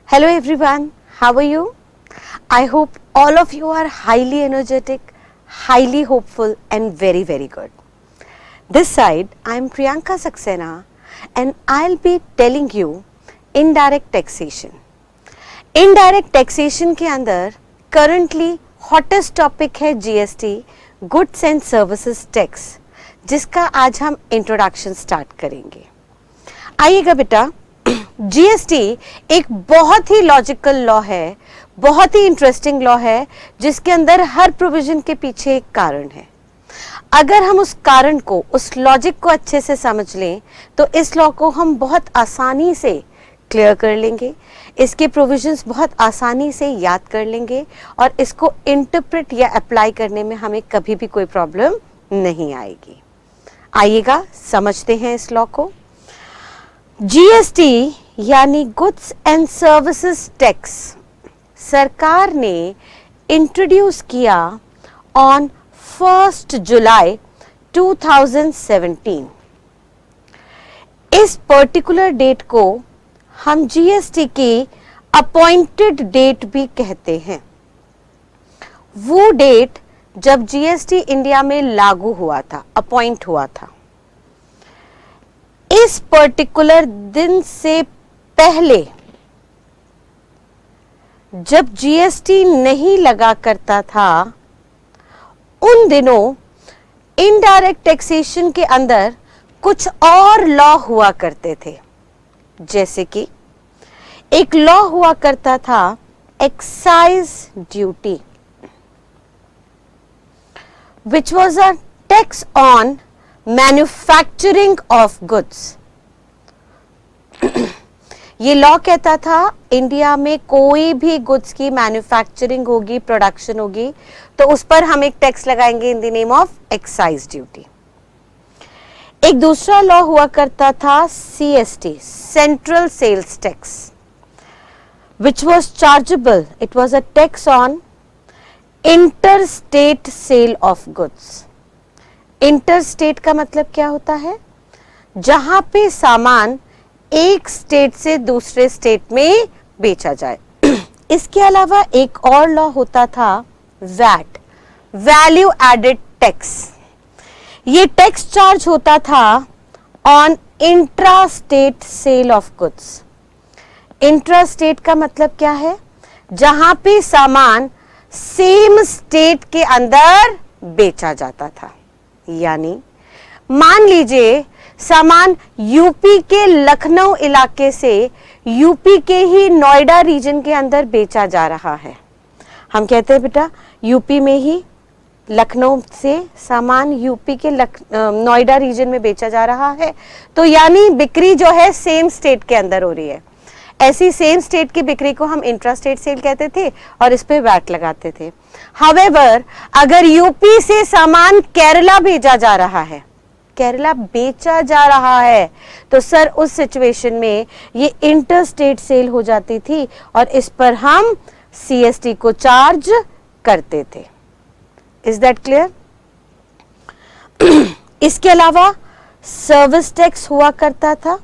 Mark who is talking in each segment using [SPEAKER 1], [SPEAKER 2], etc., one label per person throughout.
[SPEAKER 1] Hello everyone, how are you? I hope all of you are highly energetic, highly hopeful and very good. This side, I am Priyanka Saxena and I'll be telling you indirect taxation. Indirect taxation के अंदर currently hottest topic है GST, Goods and Services Tax, जिसका आज हम introduction start करेंगे. आइएगा बेटा, GST एक बहुत ही लॉजिकल लॉ है, बहुत ही इंटरेस्टिंग लॉ है, जिसके अंदर हर प्रोविजन के पीछे एक कारण है. अगर हम उस कारण को, उस लॉजिक को अच्छे से समझ लें तो इस लॉ को हम बहुत आसानी से क्लियर कर लेंगे, इसके प्रोविजंस बहुत आसानी से याद कर लेंगे और इसको इंटरप्रेट या अप्लाई करने में हमें कभी भी कोई प्रॉब्लम नहीं आएगी. आइएगा समझते हैं इस लॉ को. जीएसटी यानी गुड्स एंड सर्विसेज टैक्स सरकार ने इंट्रोड्यूस किया ऑन 1 जुलाई 2017. इस पर्टिकुलर डेट को हम जीएसटी की अपॉइंटेड डेट भी कहते हैं. वो डेट जब जीएसटी इंडिया में लागू हुआ था, अपॉइंट हुआ था. इस पर्टिकुलर दिन से पहले जब जीएसटी नहीं लगा करता था, उन दिनों इनडायरेक्ट टैक्सेशन के अंदर कुछ और लॉ हुआ करते थे. जैसे कि एक लॉ हुआ करता था excise duty, which was a tax on manufacturing of goods. ये लॉ कहता था इंडिया में कोई भी गुड्स की मैन्युफैक्चरिंग होगी, प्रोडक्शन होगी, तो उस पर हम एक टैक्स लगाएंगे in the name of excise duty. एक दूसरा लॉ हुआ करता था CST, central sales tax, which was chargeable. It was a tax on inter state sale of goods. Inter state का मतलब क्या होता है? जहां पे सामान एक स्टेट से दूसरे स्टेट में बेचा जाए. इसके अलावा एक और लॉ होता था वैट, वैल्यू एडेड टैक्स. ये टैक्स चार्ज होता था on intra state sale of goods. Intra state का मतलब क्या है? जहां पे सामान सेम स्टेट के अंदर बेचा जाता था. यानी मान लीजिए सामान यूपी के लखनऊ इलाके से यूपी के ही नोएडा रीजन के अंदर बेचा जा रहा है. हम कहते हैं बेटा यूपी में ही लखनऊ से सामान यूपी के नोएडा रीजन में बेचा जा रहा है, तो यानी बिक्री जो है सेम स्टेट के अंदर हो रही है. ऐसी सेम स्टेट की बिक्री को हम इंट्रा स्टेट सेल कहते थे और इस पे वैट लगाते थे. हाउएवर अगर यूपी से सामान केरला भेजा जा रहा है, केरला बेचा जा रहा है, तो सर उस सिचुएशन में ये इंटर स्टेट सेल हो जाती थी और इस पर हम सीएसटी को चार्ज करते थे. Is that clear? इसके अलावा सर्विस टैक्स हुआ करता था,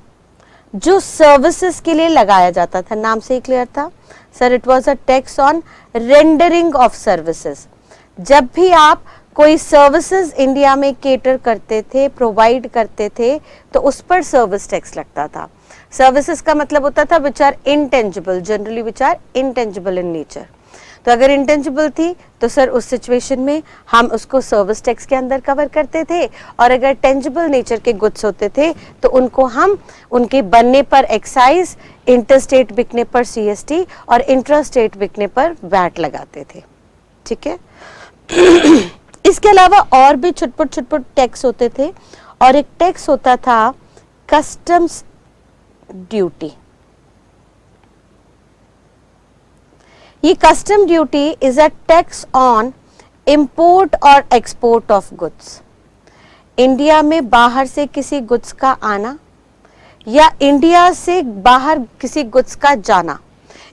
[SPEAKER 1] जो सर्विसेज के लिए लगाया जाता था. नाम से ही क्लियर था sir, it was a tax on rendering of services. जब भी आप कोई सर्विसेज इंडिया में केटर करते थे, प्रोवाइड करते थे, तो उस पर सर्विस टैक्स लगता था. सर्विसेज का मतलब होता था which are intangible, generally which are intangible in nature. तो अगर इंटेंजिबल थी तो सर उस सिचुएशन में हम उसको सर्विस टैक्स के अंदर कवर करते थे, और अगर टेंजिबल नेचर के गुड्स होते थे तो उनको हम उनके बनने पर एक्साइज, इंटर स्टेट बिकने पर सीएसटी और इंट्रा स्टेट बिकने पर वैट लगाते थे. ठीक है. इसके अलावा और भी छुटपुट टैक्स होते थे, और एक टैक्स होता था कस्टम्स ड्यूटी. ये custom duty is a tax on import और एक्सपोर्ट ऑफ गुड्स. इंडिया में बाहर से किसी गुड्स का आना या इंडिया से बाहर किसी गुड्स का जाना,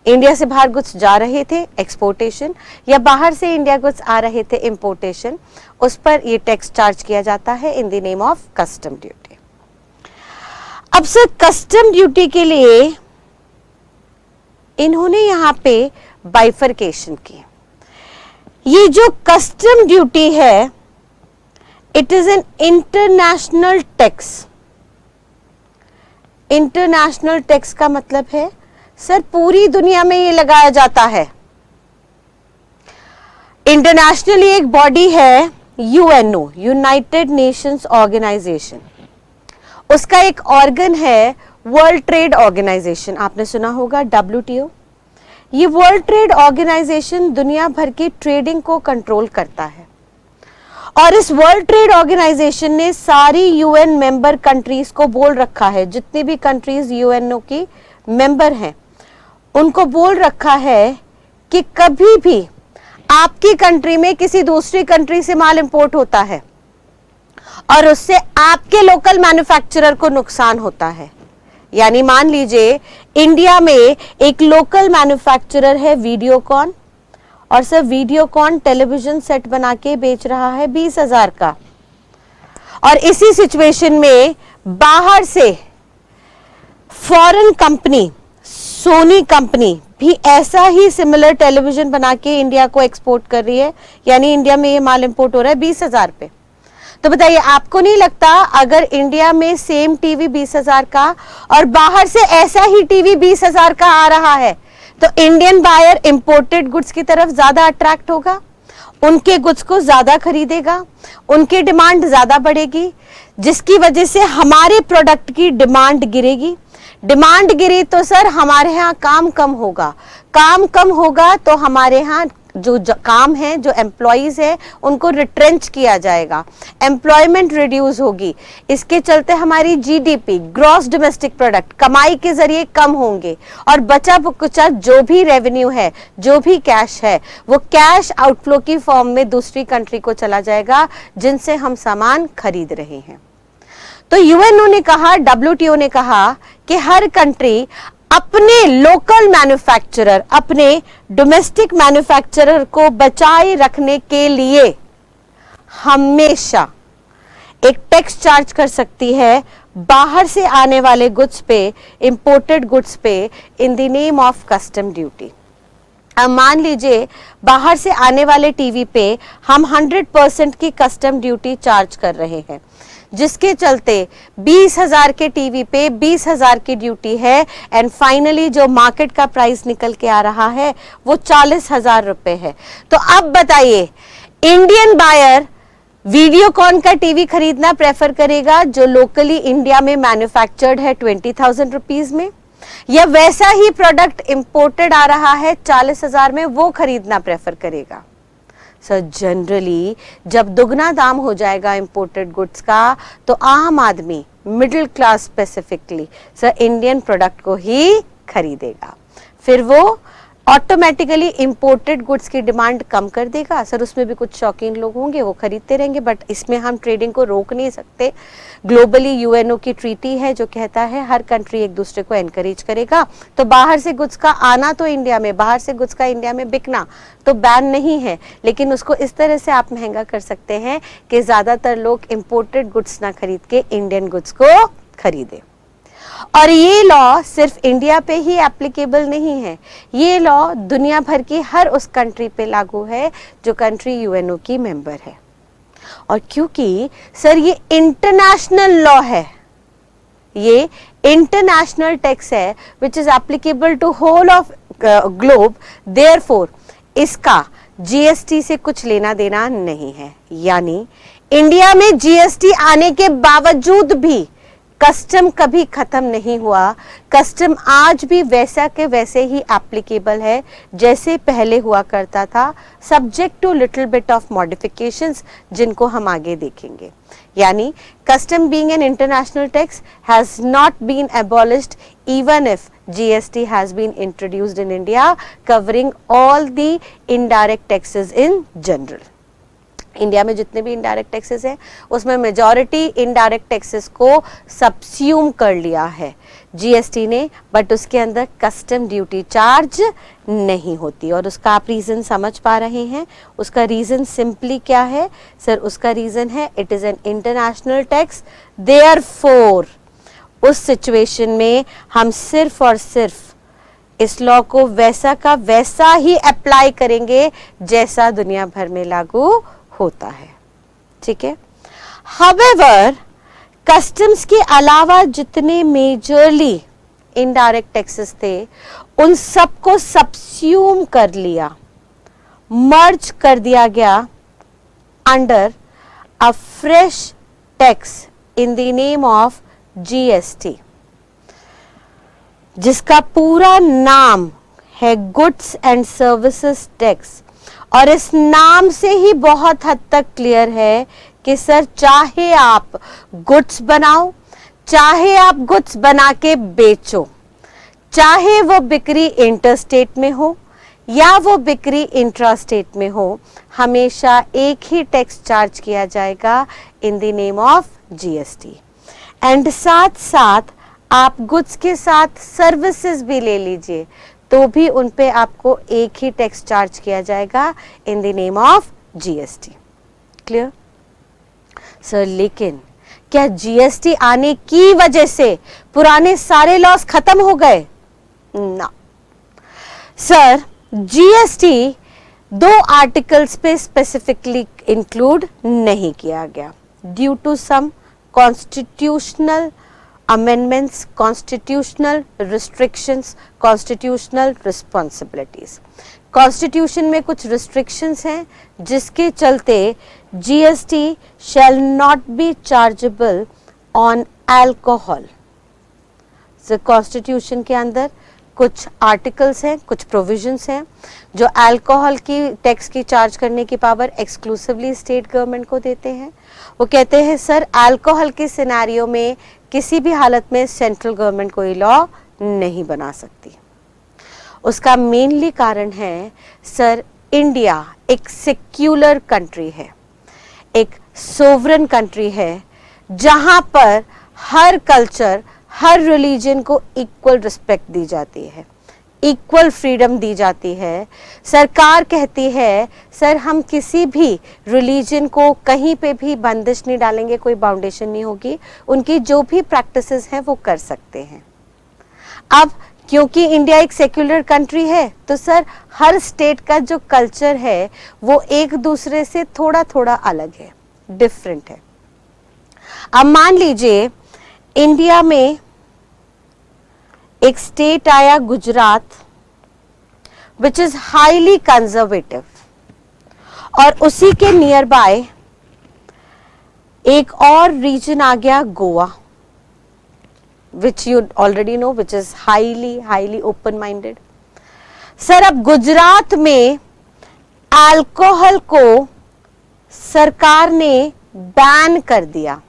[SPEAKER 1] इंडिया से बाहर गुड्स जा रहे थे एक्सपोर्टेशन, या बाहर से इंडिया गुड्स आ रहे थे इंपोर्टेशन, उस पर ये टैक्स चार्ज किया जाता है इन the name of custom duty. अब सर कस्टम ड्यूटी के लिए इन्होंने यहाँ पे बाइफरकेशन की। ये जो कस्टम ड्यूटी है, it is an international tax. International tax का मतलब है सर पूरी दुनिया में ये लगाया जाता है। इंटरनेशनली एक बॉडी है यूएनओ, यूनाइटेड नेशंस ऑर्गेनाइजेशन, उसका एक ऑर्गन है वर्ल्ड ट्रेड ऑर्गेनाइजेशन, आपने सुना होगा WTO। ये वर्ल्ड ट्रेड ऑर्गेनाइजेशन दुनिया भर की ट्रेडिंग को कंट्रोल करता है और इस वर्ल्ड ट्रेड ऑर्गेनाइजेशन ने सारी यूएन मेंबर कंट्रीज को बोल रखा है, जितनी भी कंट्रीज यूएनओ की मेंबर हैं उनको बोल रखा है कि कभी भी आपकी कंट्री में किसी दूसरी कंट्री से माल इंपोर्ट होता है और उससे आपके लोकल मैन्युफैक्चरर को नुकसान होता है, यानी मान लीजिए इंडिया में एक लोकल मैन्युफैक्चरर है वीडियोकॉन, और सर वीडियोकॉन टेलीविजन सेट बना के बेच रहा है 20,000 का, और इसी सिचुएशन में बाहर से फॉरेन कंपनी सोनी कंपनी भी ऐसा ही सिमिलर टेलीविजन बना के इंडिया को एक्सपोर्ट कर रही है, यानी इंडिया में ये माल इंपोर्ट हो रहा है 20,000 पे। तो बताइए आपको नहीं लगता अगर इंडिया में सेम टीवी 20,000 का और बाहर से ऐसा ही टीवी 20,000 का आ रहा है तो इंडियन बायर इंपोर्टेड गुड्स की तरफ ज्यादा अट्रैक्ट होगा, उनके गुड्स को ज्यादा खरीदेगा, उनकी डिमांड ज्यादा बढ़ेगी, जिसकी वजह से हमारे प्रोडक्ट की डिमांड गिरेगी। डिमांड गिरी तो सर हमारे यहाँ काम कम होगा, काम कम होगा तो हमारे यहाँ जो काम है, जो एम्प्लॉइज है उनको रिट्रेंच किया जाएगा, एम्प्लॉयमेंट रिड्यूस होगी, इसके चलते हमारी जीडीपी ग्रॉस डोमेस्टिक प्रोडक्ट कमाई के जरिए कम होंगे और बचा कुचा जो भी रेवेन्यू है, जो भी कैश है, वो कैश आउटफ्लो की फॉर्म में दूसरी कंट्री को चला जाएगा जिनसे हम सामान खरीद रहे हैं। तो यूएनओ ने कहा, WTO ने कहा कि हर कंट्री अपने लोकल मैन्युफैक्चरर, अपने डोमेस्टिक मैन्युफैक्चरर को बचाए रखने के लिए हमेशा एक टैक्स चार्ज कर सकती है बाहर से आने वाले गुड्स पे, इंपोर्टेड गुड्स पे, इन the name of custom duty. अब मान लीजिए बाहर से आने वाले टीवी पे हम 100% की कस्टम ड्यूटी चार्ज कर रहे हैं, जिसके चलते 20,000 के टीवी पे 20,000 की ड्यूटी है एंड फाइनली जो मार्केट का प्राइस निकल के आ रहा है वो 40,000 रुपए है। तो अब बताइए इंडियन बायर वीडियोकॉन का टीवी खरीदना प्रेफर करेगा जो लोकली इंडिया में मैन्युफैक्चर्ड है 20,000 रुपीज में, या वैसा ही प्रोडक्ट इंपोर्टेड आ रहा है 40,000 में वो खरीदना प्रेफर करेगा? सर जनरली जब दुगना दाम हो जाएगा इंपोर्टेड गुड्स का तो आम आदमी, middle class specifically, sir Indian product को ही खरीदेगा, फिर वो ऑटोमेटिकली इंपोर्टेड गुड्स की डिमांड कम कर देगा। सर उसमें भी कुछ शौकीन लोग होंगे वो खरीदते रहेंगे, बट इसमें हम ट्रेडिंग को रोक नहीं सकते। ग्लोबली यूएनओ की ट्रीटी है जो कहता है हर कंट्री एक दूसरे को एनकरेज करेगा, तो बाहर से गुड्स का आना तो इंडिया में, बाहर से गुड्स का इंडिया में बिकना तो बैन नहीं है, लेकिन उसको इस तरह से आप महंगा कर सकते हैं कि ज्यादातर लोग इंपोर्टेड गुड्स ना खरीद के इंडियन गुड्स को खरीदे। और ये लॉ सिर्फ इंडिया पे ही एप्लीकेबल नहीं है, ये लॉ दुनिया भर की हर उस कंट्री पे लागू है जो कंट्री यूएनओ की मेंबर है। और क्योंकि सर ये इंटरनेशनल लॉ है, ये इंटरनेशनल टैक्स है which is applicable to whole of globe, therefore इसका जीएसटी से कुछ लेना देना नहीं है। यानी इंडिया में जीएसटी आने के बावजूद भी कस्टम कभी खत्म नहीं हुआ, कस्टम आज भी वैसा के वैसे ही एप्लीकेबल है जैसे पहले हुआ करता था, subject to little bit of modifications जिनको हम आगे देखेंगे। यानी custom being an international tax has not been abolished even if GST has been introduced in India covering all the indirect taxes in general। India में जितने भी indirect taxes हैं उसमें मेजॉरिटी इनडायरेक्ट टैक्सेस को सबस्यूम कर लिया है जीएसटी ने, बट उसके अंदर कस्टम ड्यूटी चार्ज नहीं होती। और उसका आप रीजन समझ पा रहे हैं, उसका रीजन सिंपली क्या है सर? उसका रीजन है it is an international tax, therefore उस सिचुएशन में हम सिर्फ और सिर्फ इस लॉ को वैसा का वैसा ही अप्लाई करेंगे जैसा दुनिया भर में लागू होता है, ठीक है। हाउएवर कस्टम्स के अलावा जितने मेजरली इनडायरेक्ट टैक्सेस थे उन सबको सबस्यूम कर लिया, मर्ज कर दिया गया under a fresh tax in the name of GST, जिसका पूरा नाम है गुड्स एंड सर्विसेज टैक्स। और इस नाम से ही बहुत हद तक क्लियर है कि सर चाहे आप गुड्स बनाओ, चाहे आप गुड्स बना के बेचो, चाहे वो बिक्री इंटरस्टेट में हो या वो बिक्री इंट्रास्टेट में हो, हमेशा एक ही टैक्स चार्ज किया जाएगा इन the name of GST. And साथ साथ आप गुड्स के साथ सर्विसेज भी ले लीजिए तो भी उन पे आपको एक ही टैक्स चार्ज किया जाएगा इन the name of GST. Clear sir? लेकिन क्या जीएसटी आने की वजह से पुराने सारे लॉस खत्म हो गए? ना सर, जीएसटी 2 आर्टिकल्स पे स्पेसिफिकली इंक्लूड नहीं किया गया due to some constitutional amendments, constitutional restrictions, constitutional responsibilities। Constitution में कुछ रिस्ट्रिक्शंस हैं जिसके चलते GST shall not be chargeable on alcohol. Constitution के अंदर कुछ आर्टिकल्स हैं, कुछ प्रोविजंस हैं जो अल्कोहल की टैक्स की चार्ज करने की पावर एक्सक्लूसिवली स्टेट गवर्नमेंट को देते हैं। वो कहते हैं सर अल्कोहल के सिनेरियो में किसी भी हालत में सेंट्रल गवर्नमेंट कोई लॉ नहीं बना सकती। उसका मेनली कारण है सर इंडिया एक सेक्युलर कंट्री है, एक सोवरन कंट्री है जहां पर हर कल्चर, हर रिलीजन को इक्वल रिस्पेक्ट दी जाती है, इक्वल फ्रीडम दी जाती है। सरकार कहती है सर हम किसी भी रिलीजन को कहीं पे भी बंदिश नहीं डालेंगे, कोई बाउंडेशन नहीं होगी, उनकी जो भी प्रैक्टिसेस हैं वो कर सकते हैं। अब क्योंकि इंडिया एक सेक्युलर कंट्री है तो सर हर स्टेट का जो कल्चर है वो एक दूसरे से थोड़ा थोड़ा अलग है, डिफरेंट है। अब मान लीजिए इंडिया में एक स्टेट आया Gujarat, which is highly conservative, और उसी के नियर बाय एक और रीजन आ गया Goa, which you already know, which is highly open minded. Sir अब गुजरात में अल्कोहल को सरकार ने बैन कर दिया।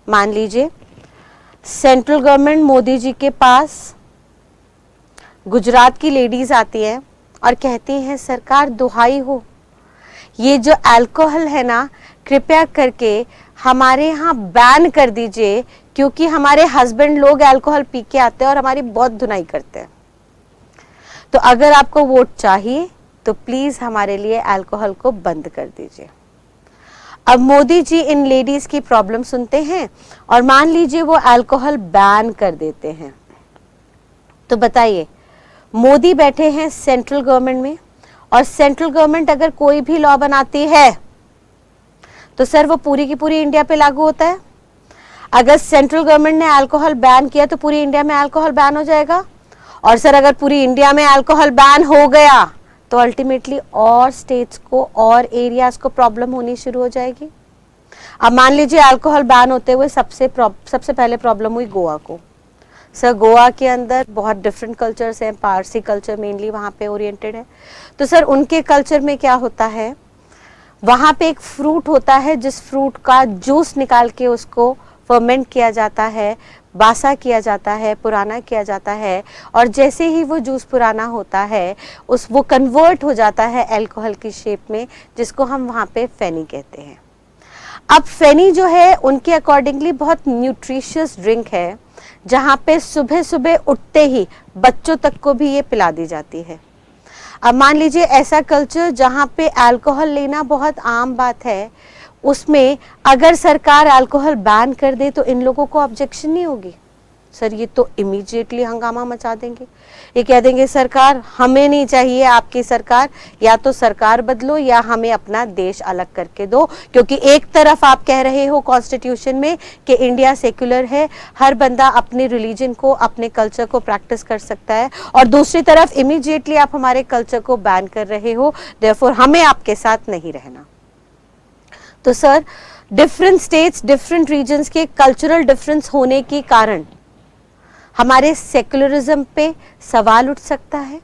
[SPEAKER 1] मान लीजिए सेंट्रल गवर्नमेंट मोदी जी के पास गुजरात की लेडीज आती हैं और कहती हैं सरकार दुहाई हो, ये जो अल्कोहल है ना कृपया करके हमारे यहाँ बैन कर दीजिए, क्योंकि हमारे हस्बैंड लोग अल्कोहल पी के आते हैं और हमारी बहुत धुनाई करते हैं। तो अगर आपको वोट चाहिए तो प्लीज हमारे लिए अल्कोहल को बंद कर दीजिए। अब मोदी जी इन लेडीज की प्रॉब्लम सुनते हैं और मान लीजिए वो अल्कोहल बैन कर देते हैं, तो बताइए मोदी बैठे हैं सेंट्रल गवर्नमेंट में, और सेंट्रल गवर्नमेंट अगर कोई भी लॉ बनाती है तो सर वो पूरी की पूरी इंडिया पे लागू होता है। अगर सेंट्रल गवर्नमेंट ने अल्कोहल बैन किया तो पूरी इंडिया में अल्कोहल बैन हो जाएगा, और सर अगर पूरी इंडिया में अल्कोहल बैन हो गया तो अल्टीमेटली और स्टेट्स को और एरियाज को प्रॉब्लम होनी शुरू हो जाएगी। अब मान लीजिए अल्कोहल बैन होते हुए सबसे पहले प्रॉब्लम हुई गोवा को। सर गोवा के अंदर बहुत डिफरेंट कल्चर्स हैं, पारसी कल्चर मेनली वहाँ पे ओरिएंटेड है। तो सर उनके कल्चर में क्या होता है, वहाँ पे एक फ्रूट होता है जिस फ्रूट का जूस निकाल के उसको फर्मेंट किया जाता है, बासा किया जाता है, पुराना किया जाता है, और जैसे ही वो जूस पुराना होता है वो कन्वर्ट हो जाता है अल्कोहल की शेप में, जिसको हम वहाँ पे फेनी कहते हैं। अब फेनी जो है उनके अकॉर्डिंगली बहुत न्यूट्रिशियस ड्रिंक है, जहाँ पे सुबह सुबह उठते ही बच्चों तक को भी ये पिला दी जाती है। अब मान लीजिए ऐसा कल्चर जहाँ पे अल्कोहल लेना बहुत आम बात है, उसमें अगर सरकार अल्कोहल बैन कर दे तो इन लोगों को ऑब्जेक्शन नहीं होगी, सर ये तो इमीडिएटली हंगामा मचा देंगे, ये कह देंगे सरकार हमें नहीं चाहिए आपकी सरकार, या तो सरकार बदलो या हमें अपना देश अलग करके दो, क्योंकि एक तरफ आप कह रहे हो कॉन्स्टिट्यूशन में कि इंडिया सेक्युलर है, हर बंदा अपने रिलीजन को अपने कल्चर को प्रैक्टिस कर सकता है, और दूसरी तरफ इमीडिएटली आप हमारे कल्चर को बैन कर रहे हो, देयरफॉर हमें आपके साथ नहीं रहना। तो sir different states different regions के कल्चरल डिफरेंस होने के कारण हमारे सेक्युलरिज्म पे सवाल उठ सकता है।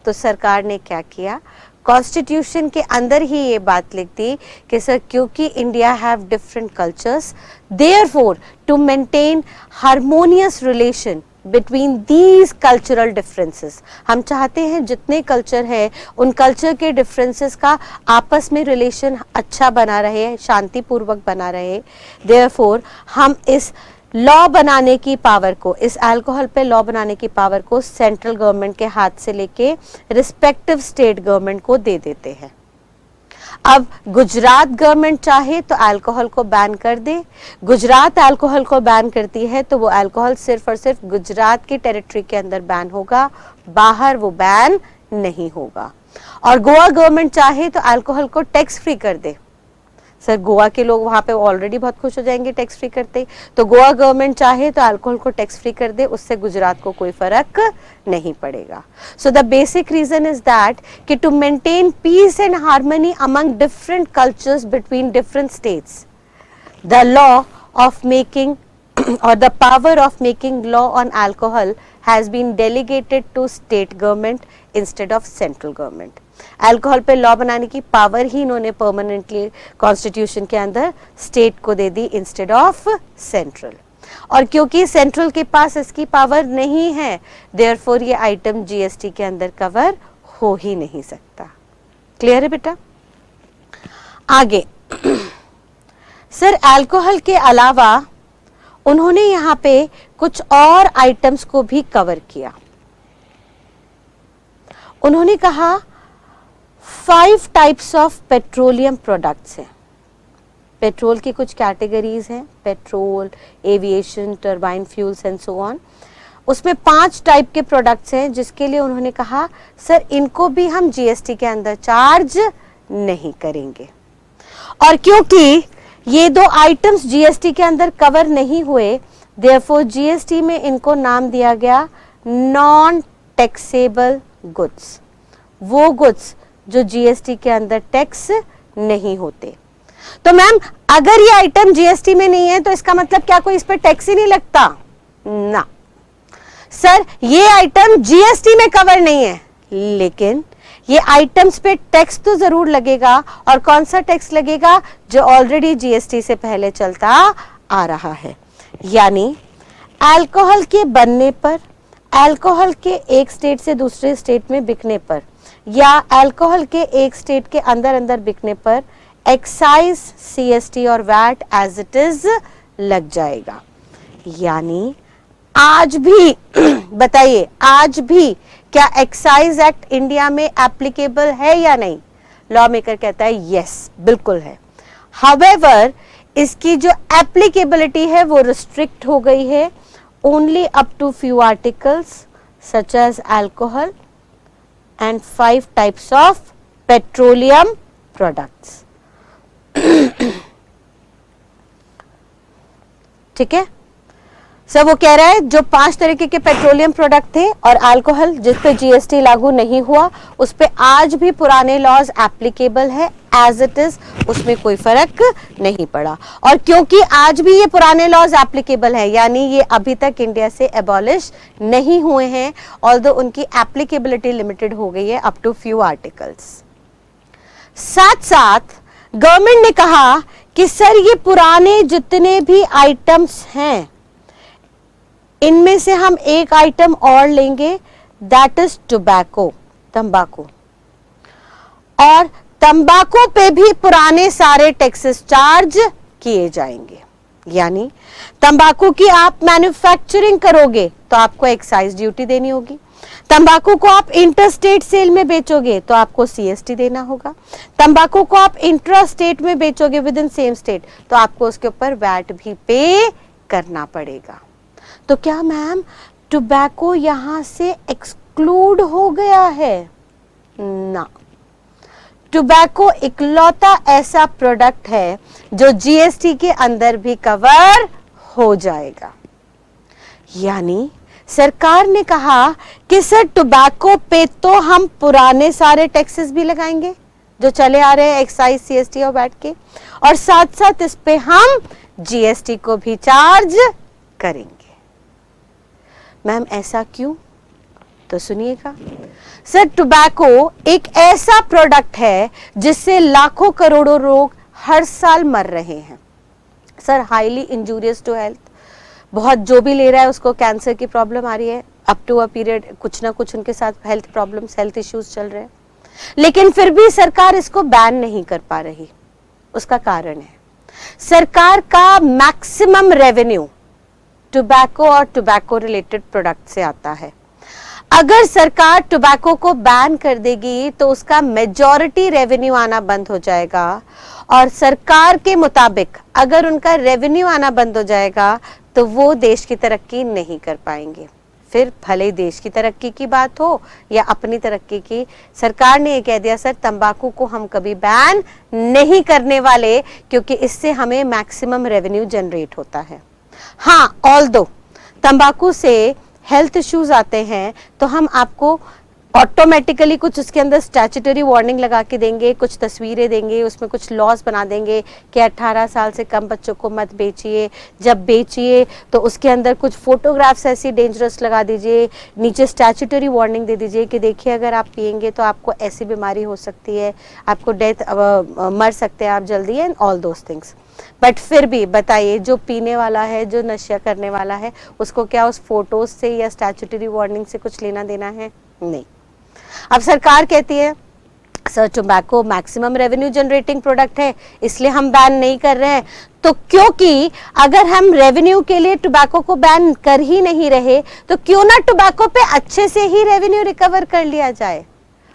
[SPEAKER 1] तो सरकार ने क्या किया, कॉन्स्टिट्यूशन के अंदर ही ये बात लिख दी कि सर क्योंकि India have different cultures, therefore to maintain harmonious relation between these cultural differences, हम चाहते हैं जितने कल्चर है उन कल्चर के डिफरेंसेस का आपस में रिलेशन अच्छा बना रहे, शांतिपूर्वक बना रहे, देयरफॉर हम इस लॉ बनाने की पावर को, इस अल्कोहल पे लॉ बनाने की पावर को सेंट्रल गवर्नमेंट के हाथ से लेके रिस्पेक्टिव स्टेट गवर्नमेंट को दे देते हैं। अब गुजरात गवर्नमेंट चाहे तो अल्कोहल को बैन कर दे, गुजरात अल्कोहल को बैन करती है तो वो अल्कोहल सिर्फ और सिर्फ गुजरात की टेरिटरी के अंदर बैन होगा, बाहर वो बैन नहीं होगा। और गोवा गवर्नमेंट चाहे तो अल्कोहल को टैक्स फ्री कर दे, सर गोवा के लोग वहां पे ऑलरेडी बहुत खुश हो जाएंगे टैक्स फ्री करते, तो गोवा गवर्नमेंट चाहे तो अल्कोहल को टैक्स फ्री कर दे, उससे गुजरात को कोई फर्क नहीं पड़ेगा। So the basic reason is that कि to maintain peace and harmony among different cultures between different states, the law of making or the power of making law on alcohol has been delegated to state government instead of central government. Alcohol पे law बनाने की power ही इन्होंने permanently constitution के अंदर state को दे दी instead of central, और क्योंकि central के पास इसकी पावर नहीं है, देयरफॉर ये आइटम जीएसटी के अंदर कवर हो ही नहीं सकता। क्लियर है बेटा? आगे सर अल्कोहल के अलावा उन्होंने यहाँ पे कुछ और आइटम्स को भी कवर किया। उन्होंने कहा 5 टाइप्स ऑफ पेट्रोलियम प्रोडक्ट्स हैं। पेट्रोल की कुछ कैटेगरीज हैं, petrol, aviation, turbine fuels and so on. उसमें 5 टाइप के प्रोडक्ट्स हैं जिसके लिए उन्होंने कहा सर इनको भी हम जीएसटी के अंदर चार्ज नहीं करेंगे। और क्योंकि ये 2 आइटम्स जीएसटी के अंदर कवर नहीं हुए, देयरफॉर जीएसटी में इनको नाम दिया गया नॉन टैक्सेबल गुड्स, वो गुड्स जो जीएसटी के अंदर टैक्स नहीं होते। तो मैम अगर ये आइटम जीएसटी में नहीं है तो इसका मतलब क्या कोई इस पर टैक्स ही नहीं लगता? ना सर, ये आइटम जीएसटी में कवर नहीं है, लेकिन ये आइटम्स पे टैक्स तो जरूर लगेगा। और कौन सा टैक्स लगेगा? जो ऑलरेडी जीएसटी से पहले चलता आ रहा है। यानी अल्कोहल के बनने पर, अल्कोहल के एक स्टेट से दूसरे स्टेट में बिकने पर, या अल्कोहल के एक स्टेट के अंदर अंदर बिकने पर एक्साइज, सीएसटी और वैट एज इट इज लग जाएगा। यानी आज भी बताइए, आज भी क्या एक्साइज एक्ट इंडिया में एप्लीकेबल है या नहीं? लॉ मेकर कहता है यस, बिल्कुल है। हाउएवर इसकी जो एप्लीकेबिलिटी है वो रिस्ट्रिक्ट हो गई है only up to few articles such as alcohol and 5 types of petroleum products. ठीक है सर, वो कह रहा है जो 5 तरीके के पेट्रोलियम प्रोडक्ट थे और अल्कोहल जिस पे जीएसटी लागू नहीं हुआ, उस पे आज भी पुराने लॉज एप्लीकेबल है एज इट इज, उसमें कोई फर्क नहीं पड़ा। और क्योंकि आज भी ये पुराने लॉज एप्लीकेबल है, यानी ये अभी तक इंडिया से एबॉलिश नहीं हुए हैं, ऑल्दो उनकी एप्लीकेबिलिटी लिमिटेड हो गई है अप टू फ्यू आर्टिकल्स। साथ साथ गवर्नमेंट ने कहा कि सर ये पुराने जितने भी आइटम्स हैं इनमें से हम एक आइटम और लेंगे, दैट इज टोबैको, तंबाकू। और तंबाकू पे भी पुराने सारे टैक्सेस चार्ज किए जाएंगे। यानी तंबाकू की आप मैन्युफैक्चरिंग करोगे तो आपको एक्साइज ड्यूटी देनी होगी, तंबाकू को आप इंटर स्टेट सेल में बेचोगे तो आपको सीएसटी देना होगा, तंबाकू को आप इंट्रा स्टेट में बेचोगे विद इन सेम स्टेट तो आपको उसके ऊपर वैट भी पे करना पड़ेगा। तो क्या मैम टोबैको यहां से एक्सक्लूड हो गया है? ना, टोबैको इकलौता ऐसा प्रोडक्ट है जो जीएसटी के अंदर भी कवर हो जाएगा। यानी सरकार ने कहा कि सर टोबैको पे तो हम पुराने सारे टैक्सेस भी लगाएंगे जो चले आ रहे हैं, एक्साइज, सीएसटी और वैट के, और साथ साथ इस पे हम जीएसटी को भी चार्ज करेंगे। मैम ऐसा क्यों? तो सुनिएगा सर, टोबैको एक ऐसा प्रोडक्ट है जिससे लाखों करोड़ों लोग हर साल मर रहे हैं। Sir highly injurious to health, बहुत जो भी ले रहा है उसको कैंसर की प्रॉब्लम आ रही है, अप टू अ पीरियड कुछ ना कुछ उनके साथ हेल्थ प्रॉब्लम्स, हेल्थ इश्यूज चल रहे हैं, लेकिन फिर भी सरकार इसको बैन नहीं कर पा रही। उसका कारण है सरकार का मैक्सिमम रेवेन्यू टोबैको और टोबैको रिलेटेड प्रोडक्ट से आता है। अगर सरकार टोबैको को बैन कर देगी तो उसका मेजॉरिटी रेवेन्यू आना बंद हो जाएगा, और सरकार के मुताबिक अगर उनका रेवेन्यू आना बंद हो जाएगा तो वो देश की तरक्की नहीं कर पाएंगे। फिर भले देश की तरक्की की बात हो या अपनी तरक्की की, सरकार ने ये कह दिया सर तंबाकू को हम कभी बैन नहीं करने वाले, क्योंकि इससे हमें मैक्सिमम रेवेन्यू जनरेट होता है। हाँ, ऑल्दो तंबाकू से हेल्थ इश्यूज आते हैं तो हम आपको ऑटोमेटिकली कुछ उसके अंदर स्टैट्यूटरी वार्निंग लगा के देंगे, कुछ तस्वीरें देंगे, उसमें कुछ लॉज बना देंगे कि 18 साल से कम बच्चों को मत बेचिए, जब बेचिए तो उसके अंदर कुछ फोटोग्राफ्स ऐसी डेंजरस लगा दीजिए, नीचे स्टैट्यूटरी वार्निंग दे दीजिए कि देखिए अगर आप पिएंगे तो आपको ऐसी बीमारी हो सकती है, आपको डेथ मर सकते हैं आप जल्दी, and all those things. But फिर भी बताइए, जो पीने वाला है, जो नशा करने वाला है, उसको क्या उस फोटोज से या स्टैट्यूटरी वार्निंग से कुछ लेना देना है? नहीं। अब सरकार कहती है sir tobacco maximum revenue generating product है इसलिए हम बैन नहीं कर रहे हैं, तो क्योंकि अगर हम रेवेन्यू के लिए टोबैको को बैन कर ही नहीं रहे तो क्यों ना टोबैको पे अच्छे से ही रेवेन्यू रिकवर कर लिया जाए।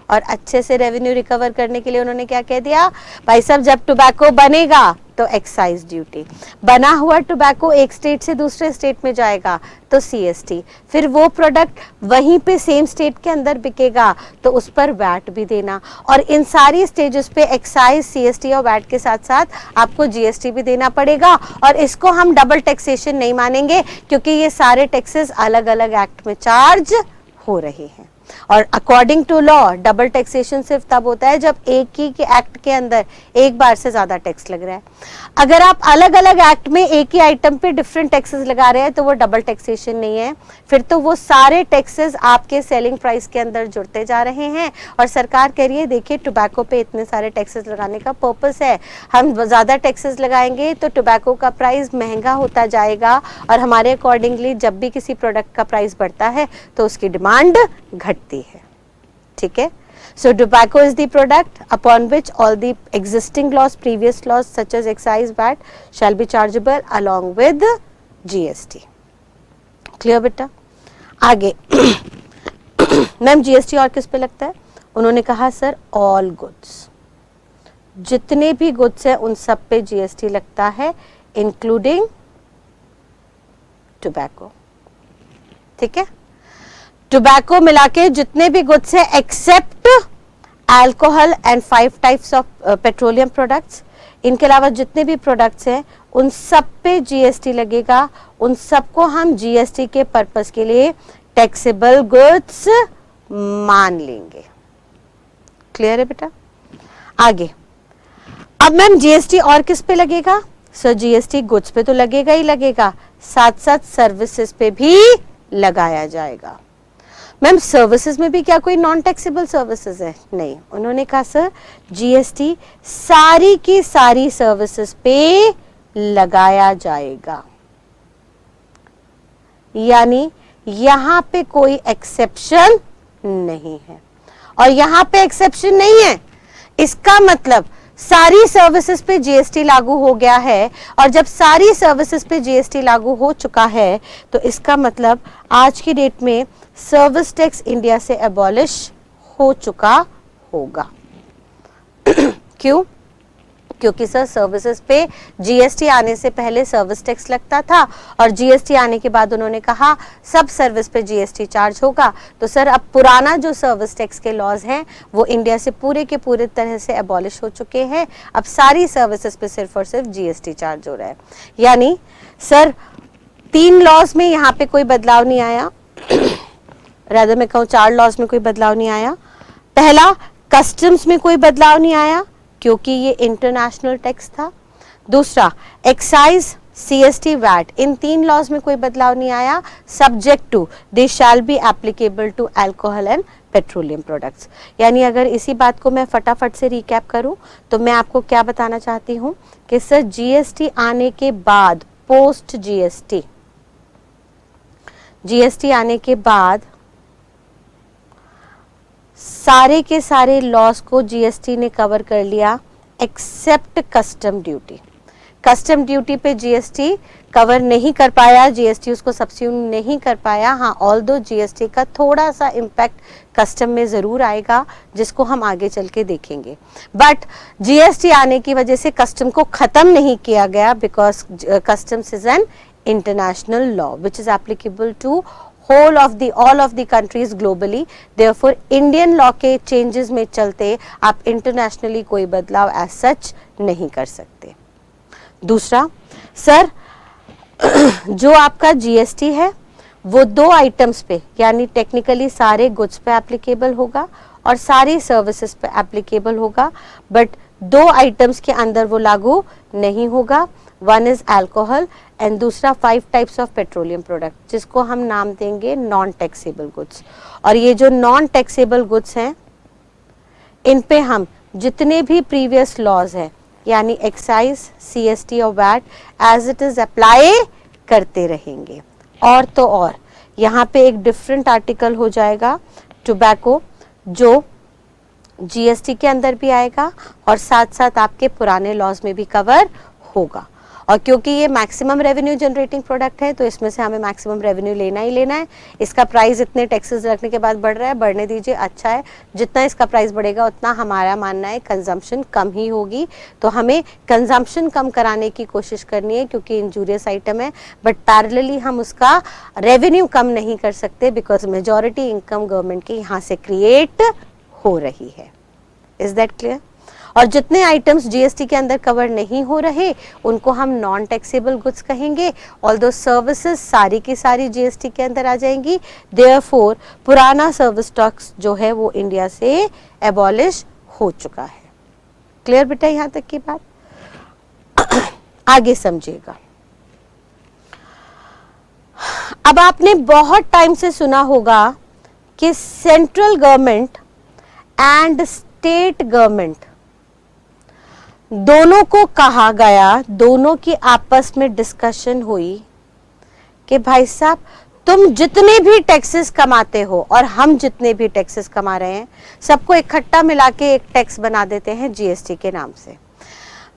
[SPEAKER 1] और अच्छे से रेवेन्यू रिकवर करने के लिए उन्होंने क्या कह दिया, भाई साहब जब टोबैको बनेगा तो एक्साइज ड्यूटी, बना हुआ टोबैको एक स्टेट से दूसरे स्टेट में जाएगा तो सीएसटी, फिर वो प्रोडक्ट वहीं पे सेम स्टेट के अंदर बिकेगा तो उस पर वैट भी देना, और इन सारी स्टेजेस पे एक्साइज, सीएसटी और वैट के साथ साथ आपको जीएसटी भी देना पड़ेगा। और इसको हम डबल टैक्सेशन नहीं मानेंगे क्योंकि ये सारे टैक्सेस अलग अलग एक्ट में चार्ज हो रहे हैं। और according to law double taxation सिर्फ तब होता है जब एक ही के एक्ट के अंदर एक बार से ज्यादा टैक्स लग रहा है। अगर आप अलग अलग एक्ट में एक ही आइटम पे डिफरेंट टैक्सेस लगा रहे हैं तो वो डबल टैक्सेशन नहीं है, फिर तो वो सारे टैक्सेस आपके सेलिंग प्राइस के अंदर जुड़ते जा रहे हैं। और सरकार कह रही है देखिए टोबैको पे इतने सारे टैक्सेस लगाने का पर्पस है, हम ज्यादा टैक्सेस लगाएंगे तो टोबैको का प्राइस महंगा होता जाएगा, और हमारे अकॉर्डिंगली जब भी किसी प्रोडक्ट का प्राइस बढ़ता है तो उसकी डिमांड घटती है। ठीक है, so tobacco is the product upon which all the existing laws, previous laws such as excise, VAT shall be chargeable along with GST. Clear बेटा? आगे मैम जीएसटी और किस पे लगता है? उन्होंने कहा सर ऑल गुड्स, जितने भी गुड्स है उन सब पे जीएसटी लगता है इंक्लूडिंग टोबैको। ठीक है, टोबैको मिला के जितने भी गुड्स है except alcohol and 5 types of petroleum products, इनके अलावा जितने भी प्रोडक्ट्स हैं उन सब पे जीएसटी लगेगा, उन सबको हम जीएसटी के पर्पस के लिए टैक्सेबल गुड्स मान लेंगे। क्लियर है बेटा? आगे अब मैम जीएसटी और किस पे लगेगा? सर जीएसटी गुड्स पे तो लगेगा ही लगेगा, साथ साथ सर्विसेज पे भी लगाया जाएगा। मैम सर्विसेज में भी क्या कोई नॉन टैक्सेबल सर्विसेज है? नहीं, उन्होंने कहा सर जीएसटी सारी की सारी सर्विसेज पे लगाया जाएगा, यानी यहां पे कोई एक्सेप्शन नहीं है। और यहां पे एक्सेप्शन नहीं है इसका मतलब सारी सर्विसेज पे जीएसटी लागू हो गया है, और जब सारी सर्विसेज पे जीएसटी लागू हो चुका है तो इसका मतलब आज की डेट में सर्विस टैक्स इंडिया से एबॉलिश हो चुका होगा। क्यों? क्योंकि सर सर्विसेज पे जीएसटी आने से पहले सर्विस टैक्स लगता था और जीएसटी आने के बाद उन्होंने कहा सब सर्विस पे जीएसटी चार्ज होगा। तो सर अब पुराना जो सर्विस टैक्स के लॉज हैं वो इंडिया से पूरे के पूरे तरह से एबॉलिश हो चुके हैं। अब सारी सर्विसेज पे सिर्फ और सिर्फ जीएसटी चार्ज हो रहा है। यानी सर 3 लॉज में यहाँ पे कोई बदलाव नहीं आया, रादर मैं कहूँ 4 लॉज में कोई बदलाव नहीं आया। पहला, कस्टम्स में कोई बदलाव नहीं आया क्योंकि ये इंटरनेशनल टैक्स था। दूसरा, एक्साइज, सीएसटी, वैट, इन 3 लॉज में कोई बदलाव नहीं आया, subject to they shall be applicable to alcohol and petroleum products. यानी अगर इसी बात को मैं फटाफट से रिकैप करूं तो मैं आपको क्या बताना चाहती हूं कि सर जीएसटी आने के बाद, पोस्ट जीएसटी आने के बाद सारे के सारे लॉस को जीएसटी ने कवर कर लिया except custom duty. Custom duty पे जीएसटी कवर नहीं कर पाया, जीएसटी उसको सब्स्टिट्यूट नहीं कर पाया। हाँ, ऑल्दो जीएसटी का थोड़ा सा इम्पैक्ट कस्टम में जरूर आएगा जिसको हम आगे चल के देखेंगे, बट जीएसटी आने की वजह से कस्टम को खत्म नहीं किया गया because customs is an international law which is applicable to all of the countries globally। therefore Indian law के changes में चलते आप internationally कोई बदलाव as such नहीं कर सकते। दूसरा, सर जो आपका जीएसटी है वो 2 आइटम्स पे यानी टेक्निकली सारे गुड्स पे एप्लीकेबल होगा और सारी सर्विसेज पे एप्लीकेबल होगा, बट 2 आइटम्स के अंदर वो लागू नहीं होगा। वन इज अल्कोहल एंड दूसरा 5 टाइप्स ऑफ पेट्रोलियम प्रोडक्ट जिसको हम नाम देंगे नॉन टैक्सेबल गुड्स। और ये जो नॉन टैक्सेबल गुड्स हैं इन पे हम जितने भी प्रीवियस लॉज हैं यानी एक्साइज, सीएसटी और VAT as it is apply करते रहेंगे। और तो और यहाँ पे एक डिफरेंट आर्टिकल हो जाएगा टोबैको जो जीएसटी के अंदर भी आएगा और साथ साथ आपके पुराने लॉज में भी कवर होगा। और क्योंकि ये मैक्सिमम रेवेन्यू जनरेटिंग प्रोडक्ट है तो इसमें से हमें मैक्सिमम रेवेन्यू लेना ही लेना है। इसका प्राइस इतने टैक्सेस रखने के बाद बढ़ रहा है, बढ़ने दीजिए, अच्छा है। जितना इसका प्राइस बढ़ेगा उतना हमारा मानना है कंजम्पशन कम ही होगी, तो हमें कंजम्पशन कम कराने की कोशिश करनी है क्योंकि इंजूरियस आइटम है, बट पैरेलली हम उसका रेवेन्यू कम नहीं कर सकते बिकॉज मेजॉरिटी इनकम गवर्नमेंट की यहाँ से क्रिएट हो रही है। Is that clear? और जितने आइटम्स जीएसटी के अंदर कवर नहीं हो रहे उनको हम नॉन टैक्सेबल गुड्स कहेंगे, ऑल्दो सर्विसेज सारी की सारी जीएसटी के अंदर आ जाएंगी। देयरफॉर पुराना सर्विस टैक्स जो है वो इंडिया से एबॉलिश हो चुका है। क्लियर बेटा यहां तक की बात? आगे समझिएगा। अब आपने बहुत टाइम से सुना होगा कि central government and state government दोनों को कहा गया, दोनों की आपस में डिस्कशन हुई कि भाई साहब तुम जितने भी टैक्सेस कमाते हो और हम जितने भी टैक्सेस कमा रहे हैं सबको इकट्ठा मिला के एक टैक्स बना देते हैं जीएसटी के नाम से।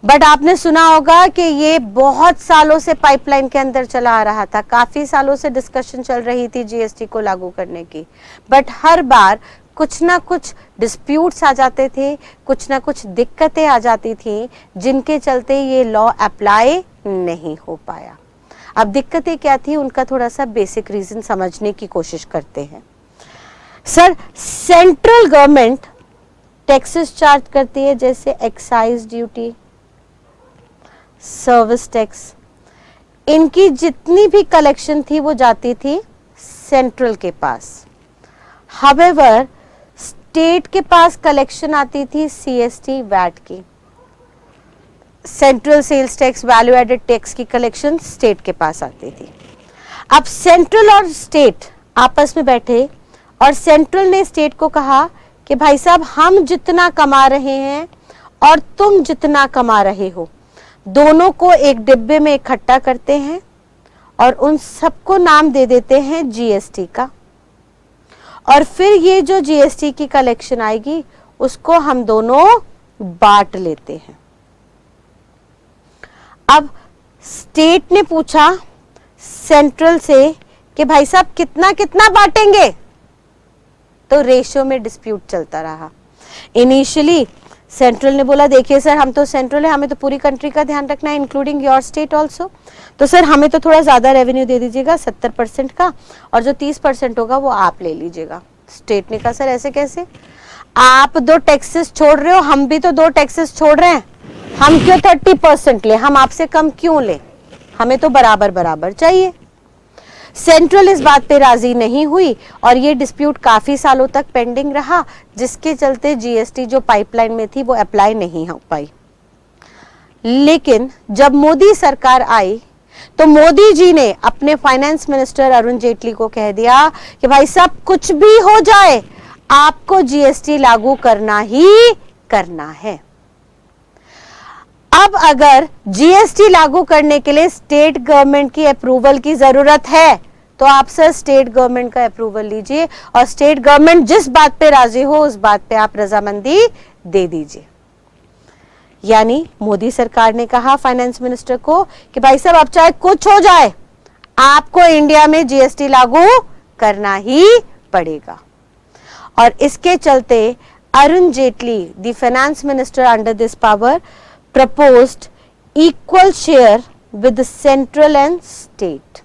[SPEAKER 1] बट आपने सुना होगा कि ये बहुत सालों से पाइपलाइन के अंदर चला आ रहा था, काफी सालों से डिस्कशन चल रही थी जीएसटी को लागू करने की, बट हर बार कुछ ना कुछ डिस्प्यूट्स आ जाते थे, कुछ ना कुछ दिक्कतें आ जाती थी जिनके चलते ये लॉ अप्लाई नहीं हो पाया। अब दिक्कतें क्या थी उनका थोड़ा सा बेसिक रीजन समझने की कोशिश करते हैं। Sir central government taxes charge करती है जैसे एक्साइज ड्यूटी, सर्विस टैक्स, इनकी जितनी भी कलेक्शन थी वो जाती थी सेंट्रल के पास। हाउएवर स्टेट के पास कलेक्शन आती थी सीएसटी वैट की, central sales tax, value added tax की कलेक्शन स्टेट के पास आती थी। अब सेंट्रल और स्टेट आपस में बैठे और सेंट्रल ने स्टेट को कहा कि भाई साहब हम जितना कमा रहे हैं और तुम जितना कमा रहे हो दोनों को एक डिब्बे में इकट्ठा करते हैं और उन सबको नाम दे देते हैं जीएसटी का, और फिर ये जो जीएसटी की कलेक्शन आएगी उसको हम दोनों बांट लेते हैं। अब स्टेट ने पूछा सेंट्रल से कि भाई साहब कितना कितना बांटेंगे, तो रेशियो में डिस्प्यूट चलता रहा। इनिशियली सेंट्रल ने बोला देखिए सर हम तो सेंट्रल है, हमें तो पूरी कंट्री का ध्यान रखना है इंक्लूडिंग योर स्टेट ऑल्सो, तो सर हमें तो थोड़ा ज्यादा रेवेन्यू दे दीजिएगा 70% का, और जो 30% होगा वो आप ले लीजिएगा। स्टेट ने कहा सर ऐसे कैसे, आप 2 टैक्सेस छोड़ रहे हो, हम भी तो 2 टैक्सेस छोड़ रहे हैं, हम क्यों 30% ले, हम आपसे कम क्यों ले, हमें तो बराबर बराबर चाहिए। सेंट्रल इस बात पे राजी नहीं हुई और ये डिस्प्यूट काफी सालों तक पेंडिंग रहा, जिसके चलते जीएसटी जो पाइपलाइन में थी वो अप्लाई नहीं हो पाई। लेकिन जब मोदी सरकार आई तो मोदी जी ने अपने फाइनेंस मिनिस्टर अरुण जेटली को कह दिया कि भाई साहब कुछ भी हो जाए आपको जीएसटी लागू करना ही करना है। अब अगर जीएसटी लागू करने के लिए स्टेट गवर्नमेंट की अप्रूवल की जरूरत है तो आप सर स्टेट गवर्नमेंट का अप्रूवल लीजिए और स्टेट गवर्नमेंट जिस बात पे राजी हो उस बात पे आप रजामंदी दे दीजिए। यानी मोदी सरकार ने कहा फाइनेंस मिनिस्टर को कि भाई साहब अब चाहे कुछ हो जाए आपको इंडिया में जीएसटी लागू करना ही पड़ेगा। और इसके चलते Arun Jaitley the finance minister under this power proposed equal share with the central and state।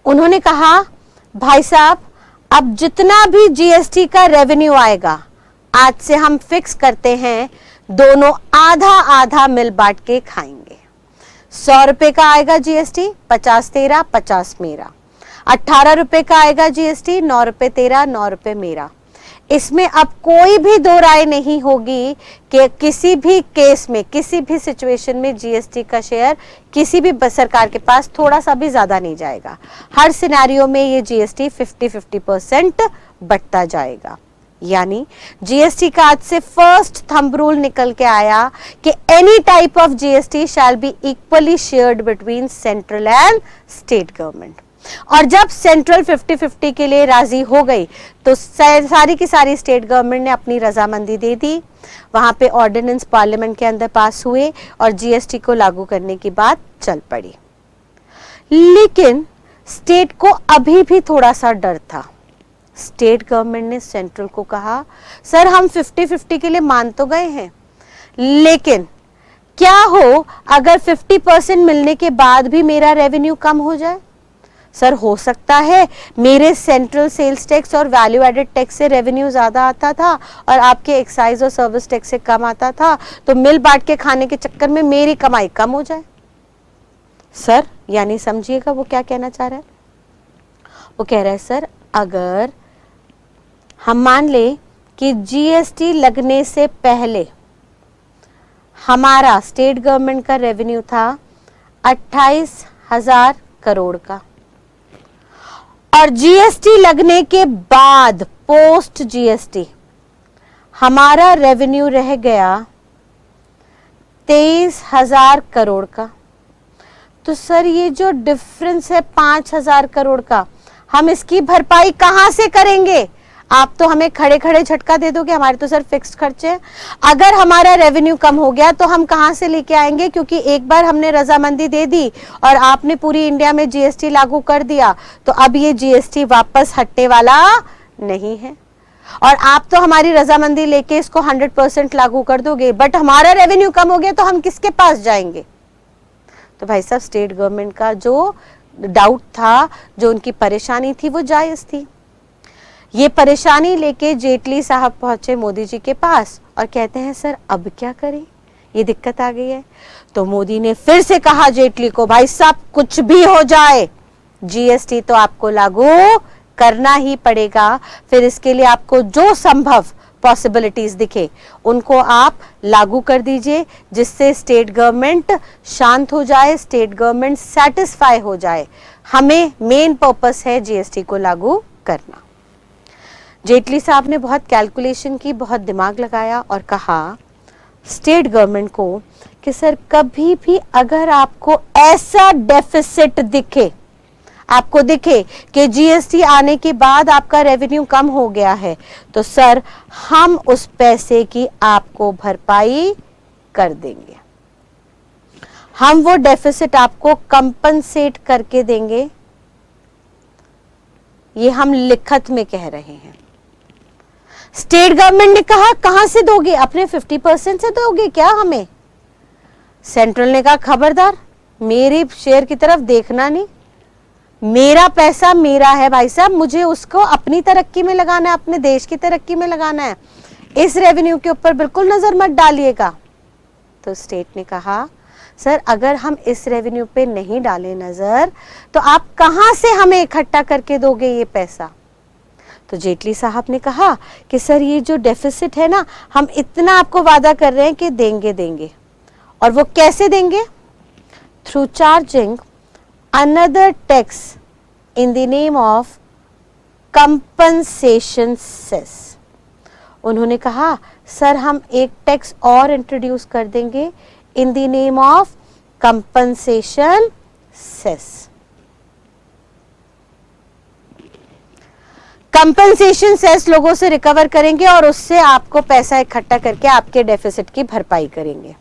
[SPEAKER 1] उन्होंने कहा भाई साहब अब जितना भी जीएसटी का रेवेन्यू आएगा आज से हम फिक्स करते हैं दोनों आधा आधा मिल बांट के खाएंगे। 100 रुपए का आएगा जीएसटी, 50 तेरा 50 मेरा। 18 रुपए का आएगा जीएसटी, 9 रुपए तेरा 9 रुपए मेरा। इसमें अब कोई भी दो राय नहीं होगी कि किसी भी केस में किसी भी सिचुएशन में जीएसटी का शेयर किसी भी सरकार के पास थोड़ा सा भी ज्यादा नहीं जाएगा। हर सिनेरियो में ये जीएसटी 50-50% बढ़ता जाएगा। यानी जीएसटी का आज से फर्स्ट थंब रूल निकल के आया कि any type of GST shall be equally shared between central and state government. और जब सेंट्रल 50-50 के लिए राजी हो गई तो सारी की सारी स्टेट गवर्नमेंट ने अपनी रजामंदी दे दी। वहां पे ऑर्डिनेंस पार्लियामेंट के अंदर पास हुए और जीएसटी को लागू करने की बात चल पड़ी। लेकिन स्टेट को अभी भी थोड़ा सा डर था। स्टेट गवर्नमेंट ने सेंट्रल को कहा सर हम 50-50 के लिए मान तो गए हैं, लेकिन क्या हो अगर 50% मिलने के बाद भी मेरा रेवेन्यू कम हो जाए। सर हो सकता है मेरे सेंट्रल सेल्स टैक्स और वैल्यू एडेड टैक्स से रेवेन्यू ज्यादा आता था और आपके एक्साइज और सर्विस टैक्स से कम आता था, तो मिल बांट के खाने के चक्कर में मेरी कमाई कम हो जाए। सर यानी समझिएगा वो क्या कहना चाह रहा है। वो कह रहा है सर अगर हम मान ले कि जीएसटी लगने से पहले हमारा स्टेट गवर्नमेंट का रेवेन्यू था 28,000 करोड़ का और जीएसटी लगने के बाद पोस्ट जीएसटी हमारा रेवेन्यू रह गया 23,000 करोड़ का, तो सर ये जो डिफरेंस है 5,000 करोड़ का हम इसकी भरपाई कहां से करेंगे। आप तो हमें खड़े खड़े झटका दे दोगे, हमारे तो सर फिक्स्ड खर्चे हैं। अगर हमारा रेवेन्यू कम हो गया तो हम कहां से लेके आएंगे, क्योंकि एक बार हमने रजामंदी दे दी और आपने पूरी इंडिया में जीएसटी लागू कर दिया, तो अब ये जीएसटी वापस हटने वाला नहीं है और आप तो हमारी रजामंदी लेके इसको 100% लागू कर दोगे, बट हमारा रेवेन्यू कम हो गया तो हम किसके पास जाएंगे। तो भाई साहब स्टेट गवर्नमेंट का जो डाउट था, जो उनकी परेशानी थी वो जायज थी। ये परेशानी लेके जेटली साहब पहुंचे मोदी जी के पास और कहते हैं सर अब क्या करें, ये दिक्कत आ गई है। तो मोदी ने फिर से कहा जेटली को भाई साहब कुछ भी हो जाए जीएसटी तो आपको लागू करना ही पड़ेगा। फिर इसके लिए आपको जो संभव पॉसिबिलिटीज दिखे उनको आप लागू कर दीजिए, जिससे स्टेट गवर्नमेंट शांत हो जाए, स्टेट गवर्नमेंट सेटिस्फाई हो जाए। हमें मेन पर्पस है जीएसटी को लागू करना। जेटली साहब ने बहुत कैलकुलेशन की, बहुत दिमाग लगाया और कहा स्टेट गवर्नमेंट को कि सर कभी भी अगर आपको ऐसा डेफिसिट दिखे, आपको दिखे कि जीएसटी आने के बाद आपका रेवेन्यू कम हो गया है, तो सर हम उस पैसे की आपको भरपाई कर देंगे, हम वो डेफिसिट आपको कंपनसेट करके देंगे। ये हम लिखत में कह रहे हैं। स्टेट गवर्नमेंट ने कहा कहां से दोगे, अपने 50% से दोगे क्या हमें? सेंट्रल ने कहा खबरदार, मेरी शेयर की तरफ देखना नहीं, मेरा पैसा मेरा है भाई साहब, मुझे उसको अपनी तरक्की में लगाना है, अपने देश की तरक्की में लगाना है, इस रेवेन्यू के ऊपर बिल्कुल नजर मत डालिएगा। तो स्टेट ने कहा सर अगर हम इस रेवेन्यू पे नहीं डालें नजर तो आप कहां से हमें इकट्ठा करके दोगे ये पैसा? तो जेटली साहब ने कहा कि सर ये जो डेफिसिट है ना, हम इतना आपको वादा कर रहे हैं कि देंगे। और वो कैसे देंगे? Through charging another tax in the name of compensation cess. उन्होंने कहा सर हम एक टैक्स और इंट्रोड्यूस कर देंगे in the name of compensation cess. Compensation cess लोगों से रिकवर करेंगे और उससे आपको पैसा इकट्ठा करके आपके डेफिसिट की भरपाई करेंगे।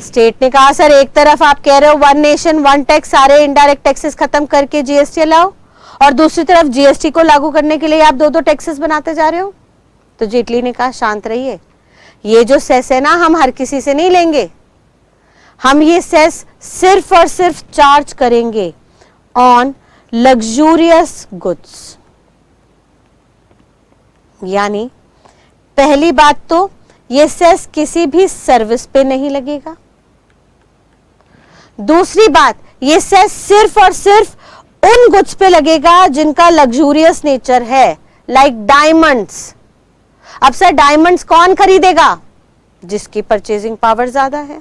[SPEAKER 1] स्टेट ने कहा सर एक तरफ आप कह रहे हो वन नेशन वन टैक्स, सारे इनडायरेक्ट टैक्सेस खत्म करके जीएसटी लाओ, और दूसरी तरफ जीएसटी को लागू करने के लिए आप दो टैक्सेस बनाते जा रहे हो। तो जेटली ने कहा शांत रहिए, ये जो सेस है ना हम हर किसी से नहीं लेंगे, हम ये सेस सिर्फ और सिर्फ चार्ज करेंगे ऑन लग्जूरियस गुड्स। यानी पहली बात तो ये सेस किसी भी सर्विस पे नहीं लगेगा। दूसरी बात, ये सेस सिर्फ और सिर्फ उन गुड्स पे लगेगा जिनका लग्जूरियस नेचर है, लाइक डायमंड्स। अब सर डायमंड्स कौन खरीदेगा? जिसकी परचेजिंग पावर ज्यादा है।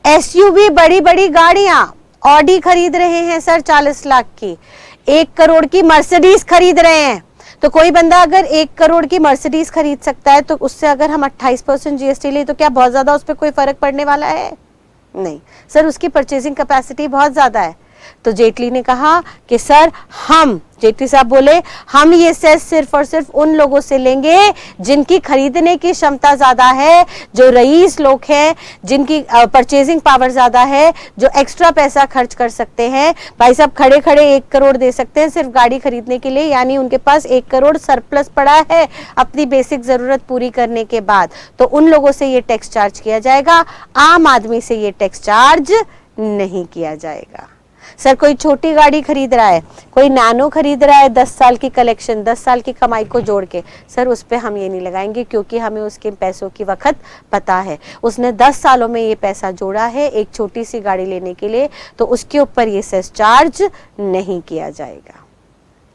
[SPEAKER 1] एसयूवी बड़ी बड़ी गाड़ियां, ऑडी खरीद रहे हैं सर 40 लाख की, 1 करोड़ की मर्सिडीज खरीद रहे हैं। तो कोई बंदा अगर 1 करोड़ की मर्सिडीज खरीद सकता है तो उससे अगर हम 28% जीएसटी ले तो क्या बहुत ज्यादा उस पर कोई फर्क पड़ने वाला है? नहीं सर, उसकी परचेजिंग कैपेसिटी बहुत ज्यादा है। तो जेटली ने कहा कि सर जेटली साहब बोले हम ये सेस सिर्फ और सिर्फ उन लोगों से लेंगे जिनकी खरीदने की क्षमता ज्यादा है, जो रईस लोग हैं, जिनकी परचेजिंग पावर ज्यादा है, जो एक्स्ट्रा पैसा खर्च कर सकते हैं। भाई साहब खड़े खड़े 1 करोड़ दे सकते हैं सिर्फ गाड़ी खरीदने के लिए, यानी उनके पास 1 करोड़ सरप्लस पड़ा है अपनी बेसिक जरूरत पूरी करने के बाद। तो उन लोगों से ये टैक्स चार्ज किया जाएगा, आम आदमी से ये टैक्स चार्ज नहीं किया जाएगा। सर कोई छोटी गाड़ी खरीद रहा है, कोई नैनो खरीद रहा है 10 साल की कलेक्शन, 10 साल की कमाई को जोड़ के, सर उस पे हम ये नहीं लगाएंगे क्योंकि हमें उसके पैसों की वक्त पता है। उसने 10 सालों में ये पैसा जोड़ा है एक छोटी सी गाड़ी लेने के लिए, तो उसके ऊपर ये सेस चार्ज नहीं किया जाएगा।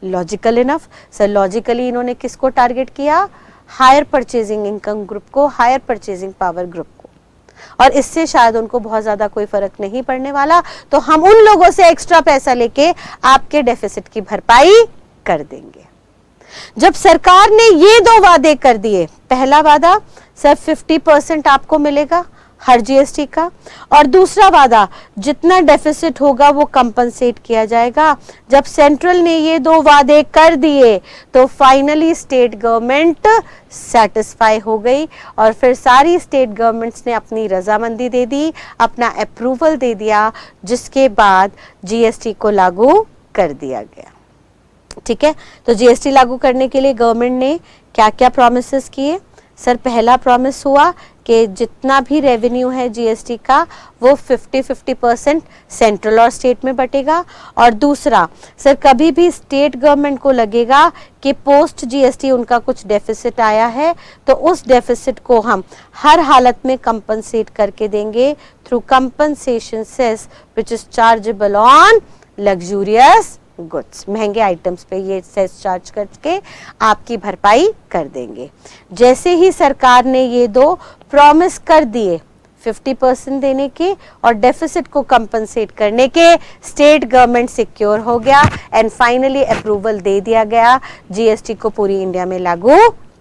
[SPEAKER 1] Logical enough? सर लॉजिकली इन्होंने किसको टारगेट किया? हायर परचेजिंग इनकम ग्रुप को, हायर परचेजिंग पावर ग्रुप को, और इससे शायद उनको बहुत ज्यादा कोई फर्क नहीं पड़ने वाला। तो हम उन लोगों से एक्स्ट्रा पैसा लेके आपके डेफिसिट की भरपाई कर देंगे। जब सरकार ने ये 2 वादे कर दिए, पहला वादा सर 50% आपको मिलेगा हर जीएसटी का, और दूसरा वादा जितना डेफिसिट होगा वो कंपनसेट किया जाएगा। जब सेंट्रल ने ये 2 वादे कर दिए तो फाइनली स्टेट गवर्नमेंट सेटिस्फाई हो गई, और फिर सारी स्टेट गवर्नमेंट्स ने अपनी रजामंदी दे दी, अपना अप्रूवल दे दिया, जिसके बाद जीएसटी को लागू कर दिया गया। ठीक है, तो जीएसटी लागू करने के लिए गवर्नमेंट ने क्या क्या प्रॉमिसेस किए? सर पहला प्रॉमिस हुआ कि जितना भी रेवेन्यू है जीएसटी का वो 50-50% सेंट्रल और स्टेट में बटेगा। और दूसरा सर कभी भी स्टेट गवर्नमेंट को लगेगा कि पोस्ट जीएसटी उनका कुछ डेफिसिट आया है तो उस डेफिसिट को हम हर हालत में कंपनसेट करके देंगे through compensation cess which is chargeable on luxurious goods. महंगे आइटम्स पे ये सेस चार्ज करके आपकी भरपाई कर देंगे। जैसे ही सरकार ने ये 2 प्रॉमिस कर दिए 50% देने के और डेफिसिट को कंपनसेट करने के, स्टेट गवर्नमेंट सिक्योर हो गया एंड फाइनली अप्रूवल दे दिया गया जीएसटी को पूरी इंडिया में लागू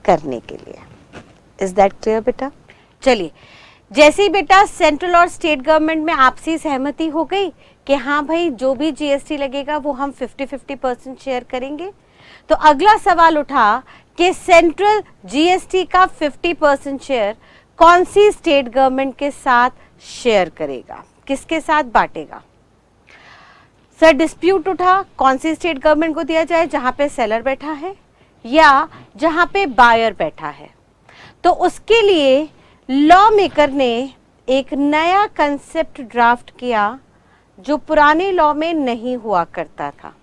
[SPEAKER 1] करने के लिए। इज दैट क्लियर बेटा? चलिए, जैसे ही बेटा सेंट्रल और स्टेट गवर्नमेंट में आपसी सहमति हो गई कि हाँ भाई जो भी जीएसटी लगेगा वो हम 50-50% शेयर करेंगे, तो अगला सवाल उठा कि सेंट्रल जीएसटी का 50% शेयर कौन सी स्टेट गवर्नमेंट के साथ शेयर करेगा, किसके साथ बांटेगा? सर डिस्प्यूट उठा कौन सी स्टेट गवर्नमेंट को दिया जाए जहां पे सेलर बैठा है, या जहां पे बायर बैठा है, तो उसके लिए लॉ मेकर ने एक नया कंसेप्ट ड्राफ्ट किया जो पुराने लॉ में नहीं हुआ करता था।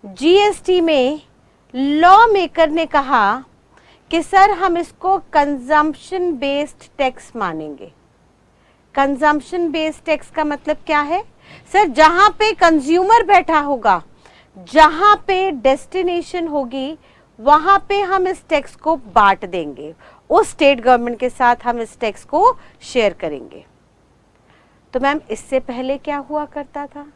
[SPEAKER 1] जीएसटी में लॉ मेकर ने कहा कि सर हम इसको कंजम्पशन बेस्ड टैक्स मानेंगे। कंजम्पशन बेस्ड टैक्स का मतलब क्या है? सर जहां पे कंज्यूमर बैठा होगा, जहां पे डेस्टिनेशन होगी, वहां पे हम इस टैक्स को बांट देंगे, उस स्टेट गवर्नमेंट के साथ हम इस टैक्स को शेयर करेंगे। तो मैम इससे पहले क्या हुआ करता था?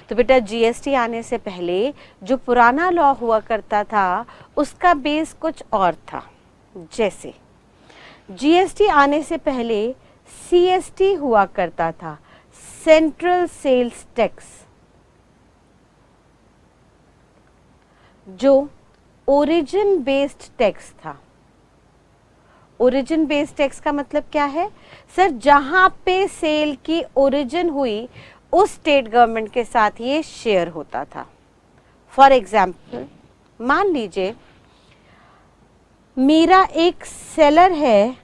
[SPEAKER 1] तो बेटा जीएसटी आने से पहले जो पुराना लॉ हुआ करता था उसका बेस कुछ और था। जैसे जीएसटी आने से पहले सीएसटी हुआ करता था, सेंट्रल सेल्स टैक्स, जो ओरिजिन बेस्ड टैक्स था। ओरिजिन बेस्ड टैक्स का मतलब क्या है? सर जहां पे सेल की ओरिजिन हुई उस स्टेट गवर्नमेंट के साथ ये शेयर होता था। फॉर एग्जाम्पल मान लीजिए मेरा एक सेलर है,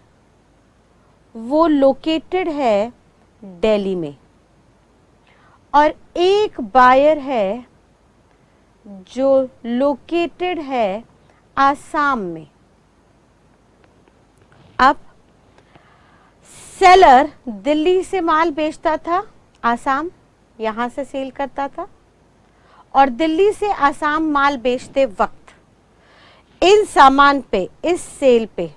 [SPEAKER 1] वो लोकेटेड है दिल्ली में, और एक बायर है जो लोकेटेड है आसाम में। अब सेलर दिल्ली से माल बेचता था, आसाम यहां से सेल करता था, और दिल्ली से आसाम माल बेचते वक्त इन सामान पे, इस सेल पे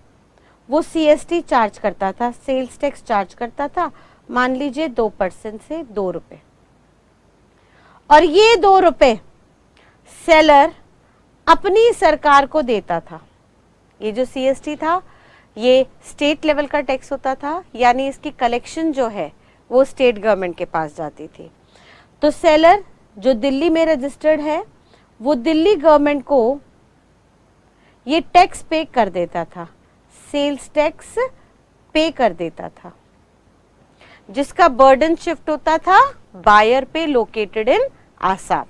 [SPEAKER 1] वो सीएसटी चार्ज करता था, सेल्स टैक्स चार्ज करता था, मान लीजिए 2% से 2 रुपए। और ये 2 रुपए सेलर अपनी सरकार को देता था। ये जो सीएसटी था ये स्टेट लेवल का टैक्स होता था, यानी इसकी कलेक्शन जो है वो स्टेट गवर्नमेंट के पास जाती थी। तो सेलर जो दिल्ली में रजिस्टर्ड है वो दिल्ली गवर्नमेंट को ये टैक्स पे कर देता था, सेल्स टैक्स पे कर देता था, जिसका बर्डन शिफ्ट होता था बायर पे located in Assam.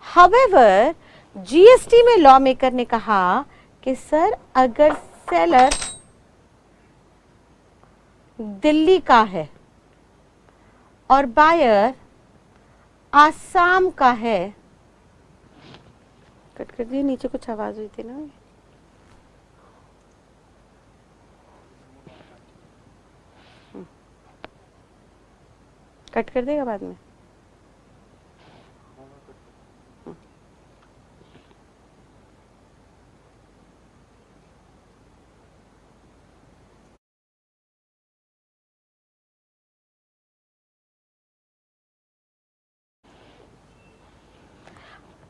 [SPEAKER 1] However GST में लॉ मेकर ने कहा कि सर अगर सेलर दिल्ली का है और बायर आसाम का है, कट कर दिए, नीचे कुछ आवाज हुई थी ना, कट कर देगा बाद में।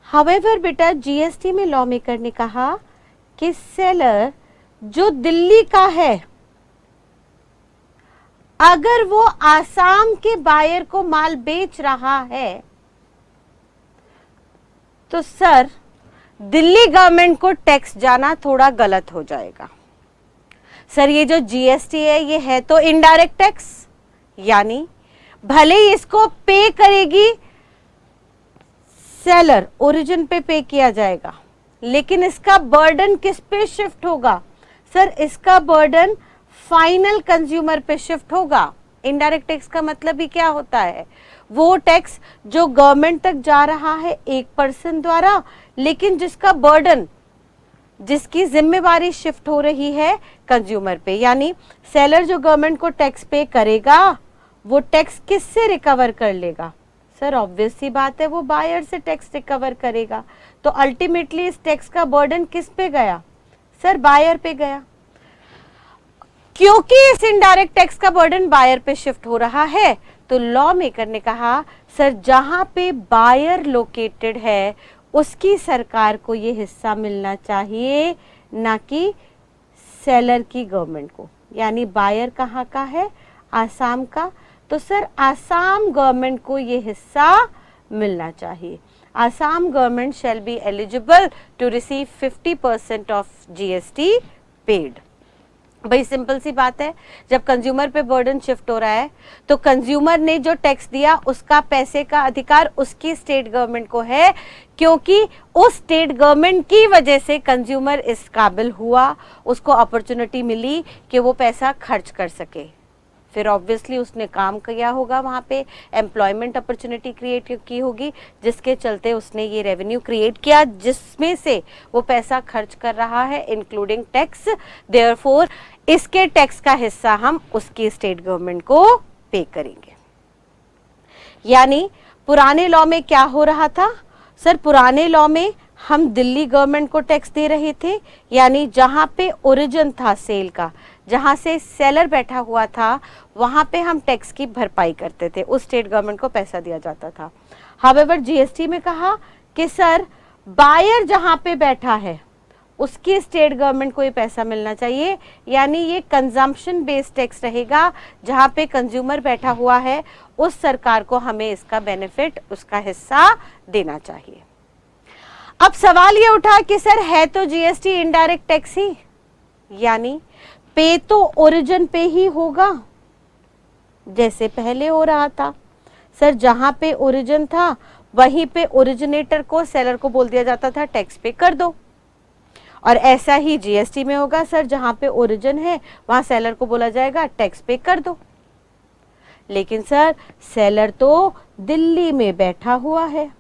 [SPEAKER 1] हाउएवर बेटा जीएसटी में लॉ मेकर ने कहा कि सेलर जो दिल्ली का है, अगर वो आसाम के बायर को माल बेच रहा है तो सर दिल्ली गवर्नमेंट को टैक्स जाना थोड़ा गलत हो जाएगा। सर ये जो जीएसटी है ये है तो इनडायरेक्ट टैक्स, यानी भले ही इसको पे करेगी सेलर, ओरिजिन पे किया जाएगा, लेकिन इसका बर्डन किस पे शिफ्ट होगा? सर इसका बर्डन फाइनल कंज्यूमर पे शिफ्ट होगा। इनडायरेक्ट टैक्स का मतलब ही क्या होता है? वो टैक्स जो गवर्नमेंट तक जा रहा है एक पर्सन द्वारा, लेकिन जिसका बर्डन, जिसकी जिम्मेवारी शिफ्ट हो रही है कंज्यूमर पे। यानी सेलर जो गवर्नमेंट को टैक्स पे करेगा वो टैक्स किससे रिकवर कर लेगा? सर ऑब्वियस सी बात है वो बायर से टैक्स रिकवर करेगा। तो अल्टीमेटली इस टैक्स का बर्डन किस पे गया? सर बायर पे गया। क्योंकि इस इनडायरेक्ट टैक्स का बर्डन बायर पे शिफ्ट हो रहा है तो लॉ मेकर ने कहा सर जहां पे बायर लोकेटेड है उसकी सरकार को ये हिस्सा मिलना चाहिए, ना कि सेलर की गवर्नमेंट को। यानी बायर कहाँ का है? आसाम का। तो सर आसाम गवर्नमेंट को ये हिस्सा मिलना चाहिए। Assam government shall be eligible to receive 50% of GST paid. भाई सिंपल सी बात है, जब कंज्यूमर पे बर्डन शिफ्ट हो रहा है तो कंज्यूमर ने जो टैक्स दिया उसका पैसे का अधिकार उसकी स्टेट गवर्नमेंट को है, क्योंकि उस स्टेट गवर्नमेंट की वजह से कंज्यूमर इस काबिल हुआ, उसको अपॉर्चुनिटी मिली कि वो पैसा खर्च कर सके। फिर ऑब्वियसली उसने काम किया होगा, वहाँ पे एम्प्लॉयमेंट अपॉर्चुनिटी क्रिएट की होगी, जिसके चलते उसने ये रेवेन्यू क्रिएट किया जिसमें से वो पैसा खर्च कर रहा है, इंक्लूडिंग टैक्स। देयरफॉर इसके टैक्स का हिस्सा हम उसकी स्टेट गवर्नमेंट को पे करेंगे। यानी पुराने लॉ में क्या हो रहा था सर, पुराने लॉ में हम दिल्ली गवर्नमेंट को टैक्स दे रहे थे, यानी जहां पे ओरिजिन था सेल का, जहां से सेलर बैठा हुआ था, वहां पे हम टैक्स की भरपाई करते थे, उस स्टेट गवर्नमेंट को पैसा दिया जाता था। हावेवर जीएसटी में कहा कि सर बायर जहां पे बैठा है उसकी स्टेट गवर्नमेंट को ये पैसा मिलना चाहिए, यानी ये कंजम्पशन बेस्ड टैक्स रहेगा, जहां पे कंज्यूमर बैठा हुआ है उस सरकार को हमें इसका बेनिफिट, उसका हिस्सा देना चाहिए। अब सवाल ये उठा कि सर है तो जीएसटी इनडायरेक्ट टैक्स ही, यानी पे तो ओरिजिन पे ही होगा जैसे पहले हो रहा था। सर जहां पे ओरिजिन था वहीं पे ओरिजिनेटर को, सेलर को बोल दिया जाता था टैक्स पे कर दो, और ऐसा ही जीएसटी में होगा सर, जहां पे ओरिजिन है वहां सेलर को बोला जाएगा टैक्स पे कर दो। लेकिन सर सेलर तो दिल्ली में बैठा हुआ है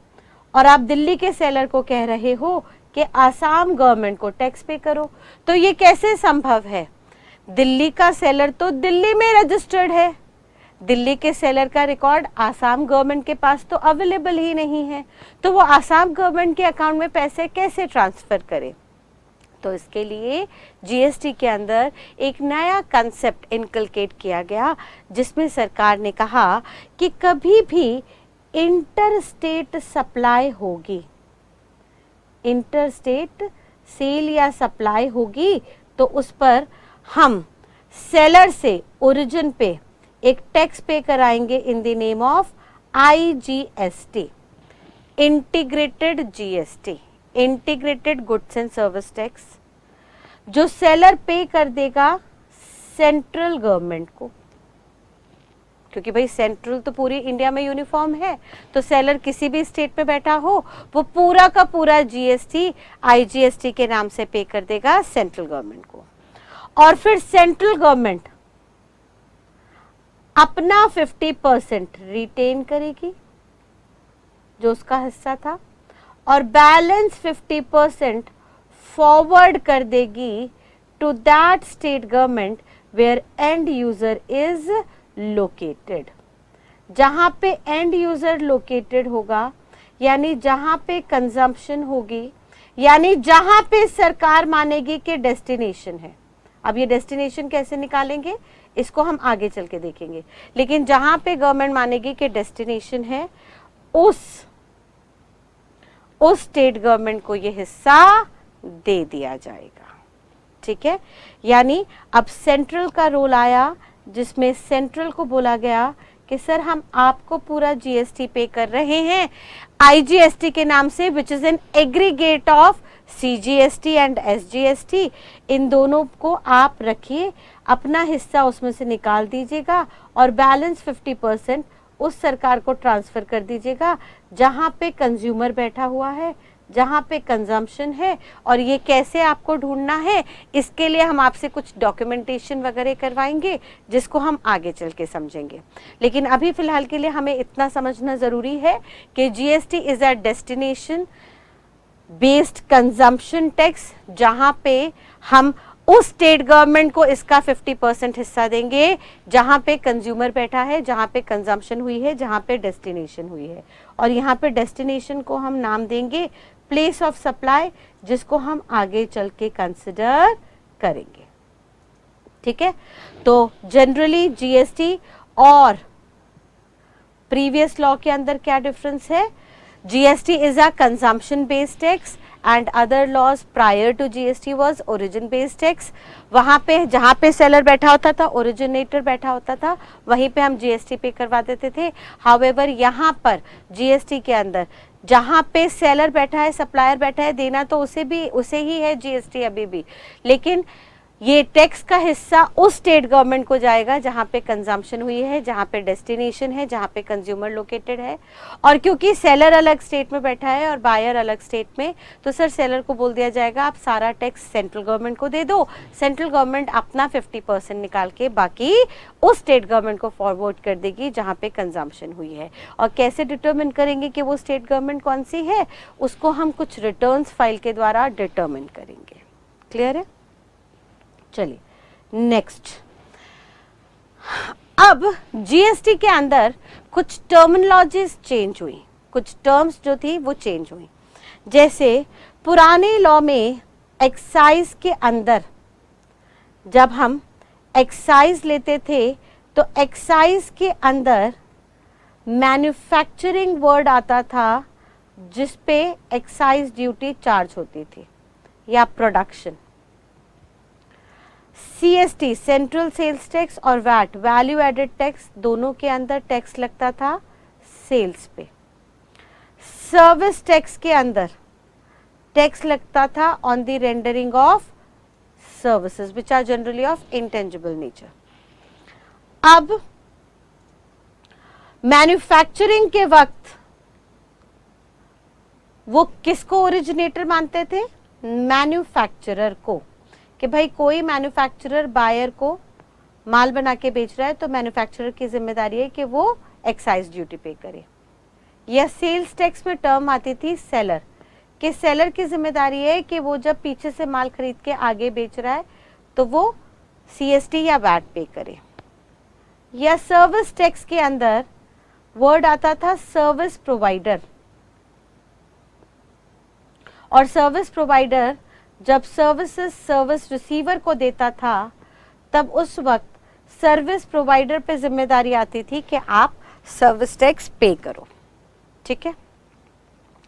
[SPEAKER 1] और आप दिल्ली के सेलर को कह रहे हो कि आसाम गवर्नमेंट को टैक्स पे करो, तो ये कैसे संभव है? दिल्ली का सेलर तो दिल्ली में रजिस्टर्ड है, दिल्ली के सेलर का रिकॉर्ड आसाम गवर्नमेंट के पास तो अवेलेबल ही नहीं है, तो वो आसाम गवर्नमेंट के अकाउंट में पैसे कैसे ट्रांसफर करे? तो इसके लिए जीएसटी के अंदर एक नया कंसेप्ट इनकलकेट किया गया, जिसमें सरकार ने कहा कि कभी भी इंटर स्टेट सप्लाई होगी, इंटर स्टेट सेल या सप्लाई होगी, तो उस पर हम सेलर से ओरिजिन पे एक टैक्स पे कराएंगे इन the name of IGST, integrated GST, integrated goods and service tax, जो सेलर पे कर देगा सेंट्रल गवर्नमेंट को, क्योंकि भाई सेंट्रल तो पूरी इंडिया में यूनिफॉर्म है, तो सेलर किसी भी स्टेट पे बैठा हो वो पूरा का पूरा जीएसटी आईजीएसटी के नाम से पे कर देगा सेंट्रल गवर्नमेंट को, और फिर सेंट्रल गवर्नमेंट अपना 50% रिटेन करेगी जो उसका हिस्सा था, और बैलेंस 50% फॉरवर्ड कर देगी to that state government where end user is located. जहां पे एंड यूजर लोकेटेड होगा, यानी जहां पे कंजम्पशन होगी, यानी जहां पे सरकार मानेगी कि डेस्टिनेशन है। अब ये डेस्टिनेशन कैसे निकालेंगे इसको हम आगे चल के देखेंगे, लेकिन जहां पे गवर्नमेंट मानेगी कि डेस्टिनेशन है उस स्टेट गवर्नमेंट को ये हिस्सा दे दिया जाएगा। ठीक है, यानी अब सेंट्रल का रोल आया, जिसमें सेंट्रल को बोला गया कि सर हम आपको पूरा जीएसटी पे कर रहे हैं आईजीएसटी के नाम से, which is an aggregate of CGST and SGST. इन दोनों को आप रखिए, अपना हिस्सा उसमें से निकाल दीजिएगा और बैलेंस 50% उस सरकार को ट्रांसफर कर दीजिएगा जहां पे कंज्यूमर बैठा हुआ है, जहां पे कंजम्पशन है। और ये कैसे आपको ढूंढना है, इसके लिए हम आपसे कुछ डॉक्यूमेंटेशन वगैरह करवाएंगे, जिसको हम आगे चल के समझेंगे। लेकिन अभी फिलहाल के लिए हमें इतना समझना जरूरी है कि GST is a destination based consumption tax, जहां पे हम उस स्टेट गवर्नमेंट को इसका 50% हिस्सा देंगे जहां पे कंज्यूमर बैठा है, जहां पे कंजम्पशन हुई है, जहां पे डेस्टिनेशन हुई है। और यहाँ पे डेस्टिनेशन को हम नाम देंगे प्लेस ऑफ सप्लाई, जिसको हम आगे चल के कंसिडर करेंगे। ठीक है, तो जनरली जीएसटी और प्रीवियस लॉ के अंदर क्या डिफरेंस है? GST is a consumption based tax and other laws prior to GST was origin based tax। वहाँ पे जहाँ पे सेलर बैठा होता था, ओरिजिनेटर बैठा होता था, वहीं पे हम GST पे करवा देते थे। हाउएवर यहाँ पर GST के अंदर जहाँ पे सेलर बैठा है, सप्लायर बैठा है, देना तो उसे ही है GST अभी भी, लेकिन ये टैक्स का हिस्सा उस स्टेट गवर्नमेंट को जाएगा जहां पे कंजम्पशन हुई है, जहां पे डेस्टिनेशन है, जहां पे कंज्यूमर लोकेटेड है। और क्योंकि सेलर अलग स्टेट में बैठा है और बायर अलग स्टेट में, तो सर सेलर को बोल दिया जाएगा आप सारा टैक्स सेंट्रल गवर्नमेंट को दे दो। सेंट्रल गवर्नमेंट अपना 50% निकाल के बाकी उस स्टेट गवर्नमेंट को फॉरवर्ड कर देगी जहां पे कंजम्पशन हुई है। और कैसे डिटरमिन करेंगे कि वो स्टेट गवर्नमेंट कौन सी है, उसको हम कुछ रिटर्न्स फाइल के द्वारा डिटरमिन करेंगे। क्लियर है? चलिए नेक्स्ट, अब जीएसटी के अंदर कुछ टर्मिनोलॉजीज चेंज हुई, कुछ टर्म्स जो थी वो चेंज हुई। जैसे पुराने लॉ में एक्साइज के अंदर जब हम एक्साइज लेते थे तो एक्साइज के अंदर मैन्युफैक्चरिंग वर्ड आता था जिस पे एक्साइज ड्यूटी चार्ज होती थी या production. CST central sales tax और वैट वैल्यू एडेड टैक्स दोनों के अंदर टैक्स लगता था सेल्स पे। सर्विस टैक्स के अंदर टैक्स लगता था on the rendering of services which are generally of intangible nature. अब मैन्युफैक्चरिंग के वक्त वो किसको ओरिजिनेटर मानते थे? मैन्युफैक्चरर को, कि भाई कोई मैन्युफैक्चरर बायर को माल बना के बेच रहा है तो मैन्युफैक्चरर की जिम्मेदारी है कि वो एक्साइज ड्यूटी पे करे। या सेल्स टैक्स में टर्म आती थी सेलर, कि सेलर की जिम्मेदारी है कि वो जब पीछे से माल खरीद के आगे बेच रहा है तो वो सीएसटी या वैट पे करे। या सर्विस टैक्स के अंदर वर्ड आता था सर्विस प्रोवाइडर, और सर्विस प्रोवाइडर जब सर्विसेज सर्विस रिसीवर को देता था तब उस वक्त सर्विस प्रोवाइडर पे जिम्मेदारी आती थी कि आप सर्विस टैक्स पे करो। ठीक है,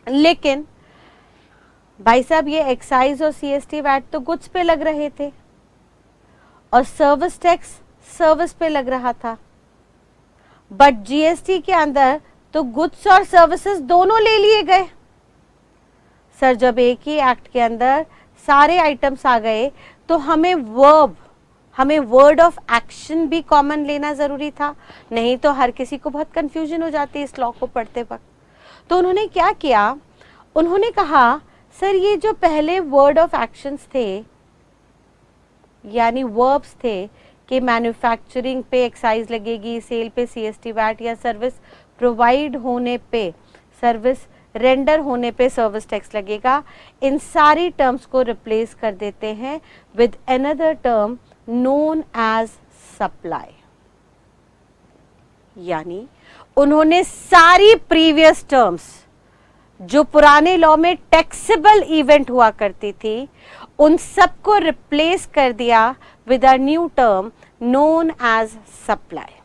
[SPEAKER 1] लेकिन भाई साहब ये एक्साइज और सीएसटी वैट तो गुड्स पे लग रहे थे और सर्विस टैक्स सर्विस पे लग रहा था, बट जीएसटी के अंदर तो गुड्स और सर्विसेज दोनों ले लिए गए। सर जब एक ही एक्ट के अंदर सारे आइटम्स आ गए तो हमें वर्ड ऑफ एक्शन भी कॉमन लेना जरूरी था, नहीं तो हर किसी को बहुत कंफ्यूजन हो जाती है इस लॉ को पढ़ते वक्त। तो उन्होंने क्या किया, उन्होंने कहा सर ये जो पहले वर्ड ऑफ एक्शंस थे यानी वर्ब्स थे कि मैन्युफैक्चरिंग पे एक्साइज लगेगी, सेल पे सीएसटी वैट, या सर्विस प्रोवाइड होने पे सर्विस रेंडर होने पे सर्विस टैक्स लगेगा, इन सारी टर्म्स को रिप्लेस कर देते हैं with another term known as supply. यानी उन्होंने सारी प्रीवियस टर्म्स जो पुराने लॉ में टैक्सेबल इवेंट हुआ करती थी उन सबको रिप्लेस कर दिया with a new term known as supply.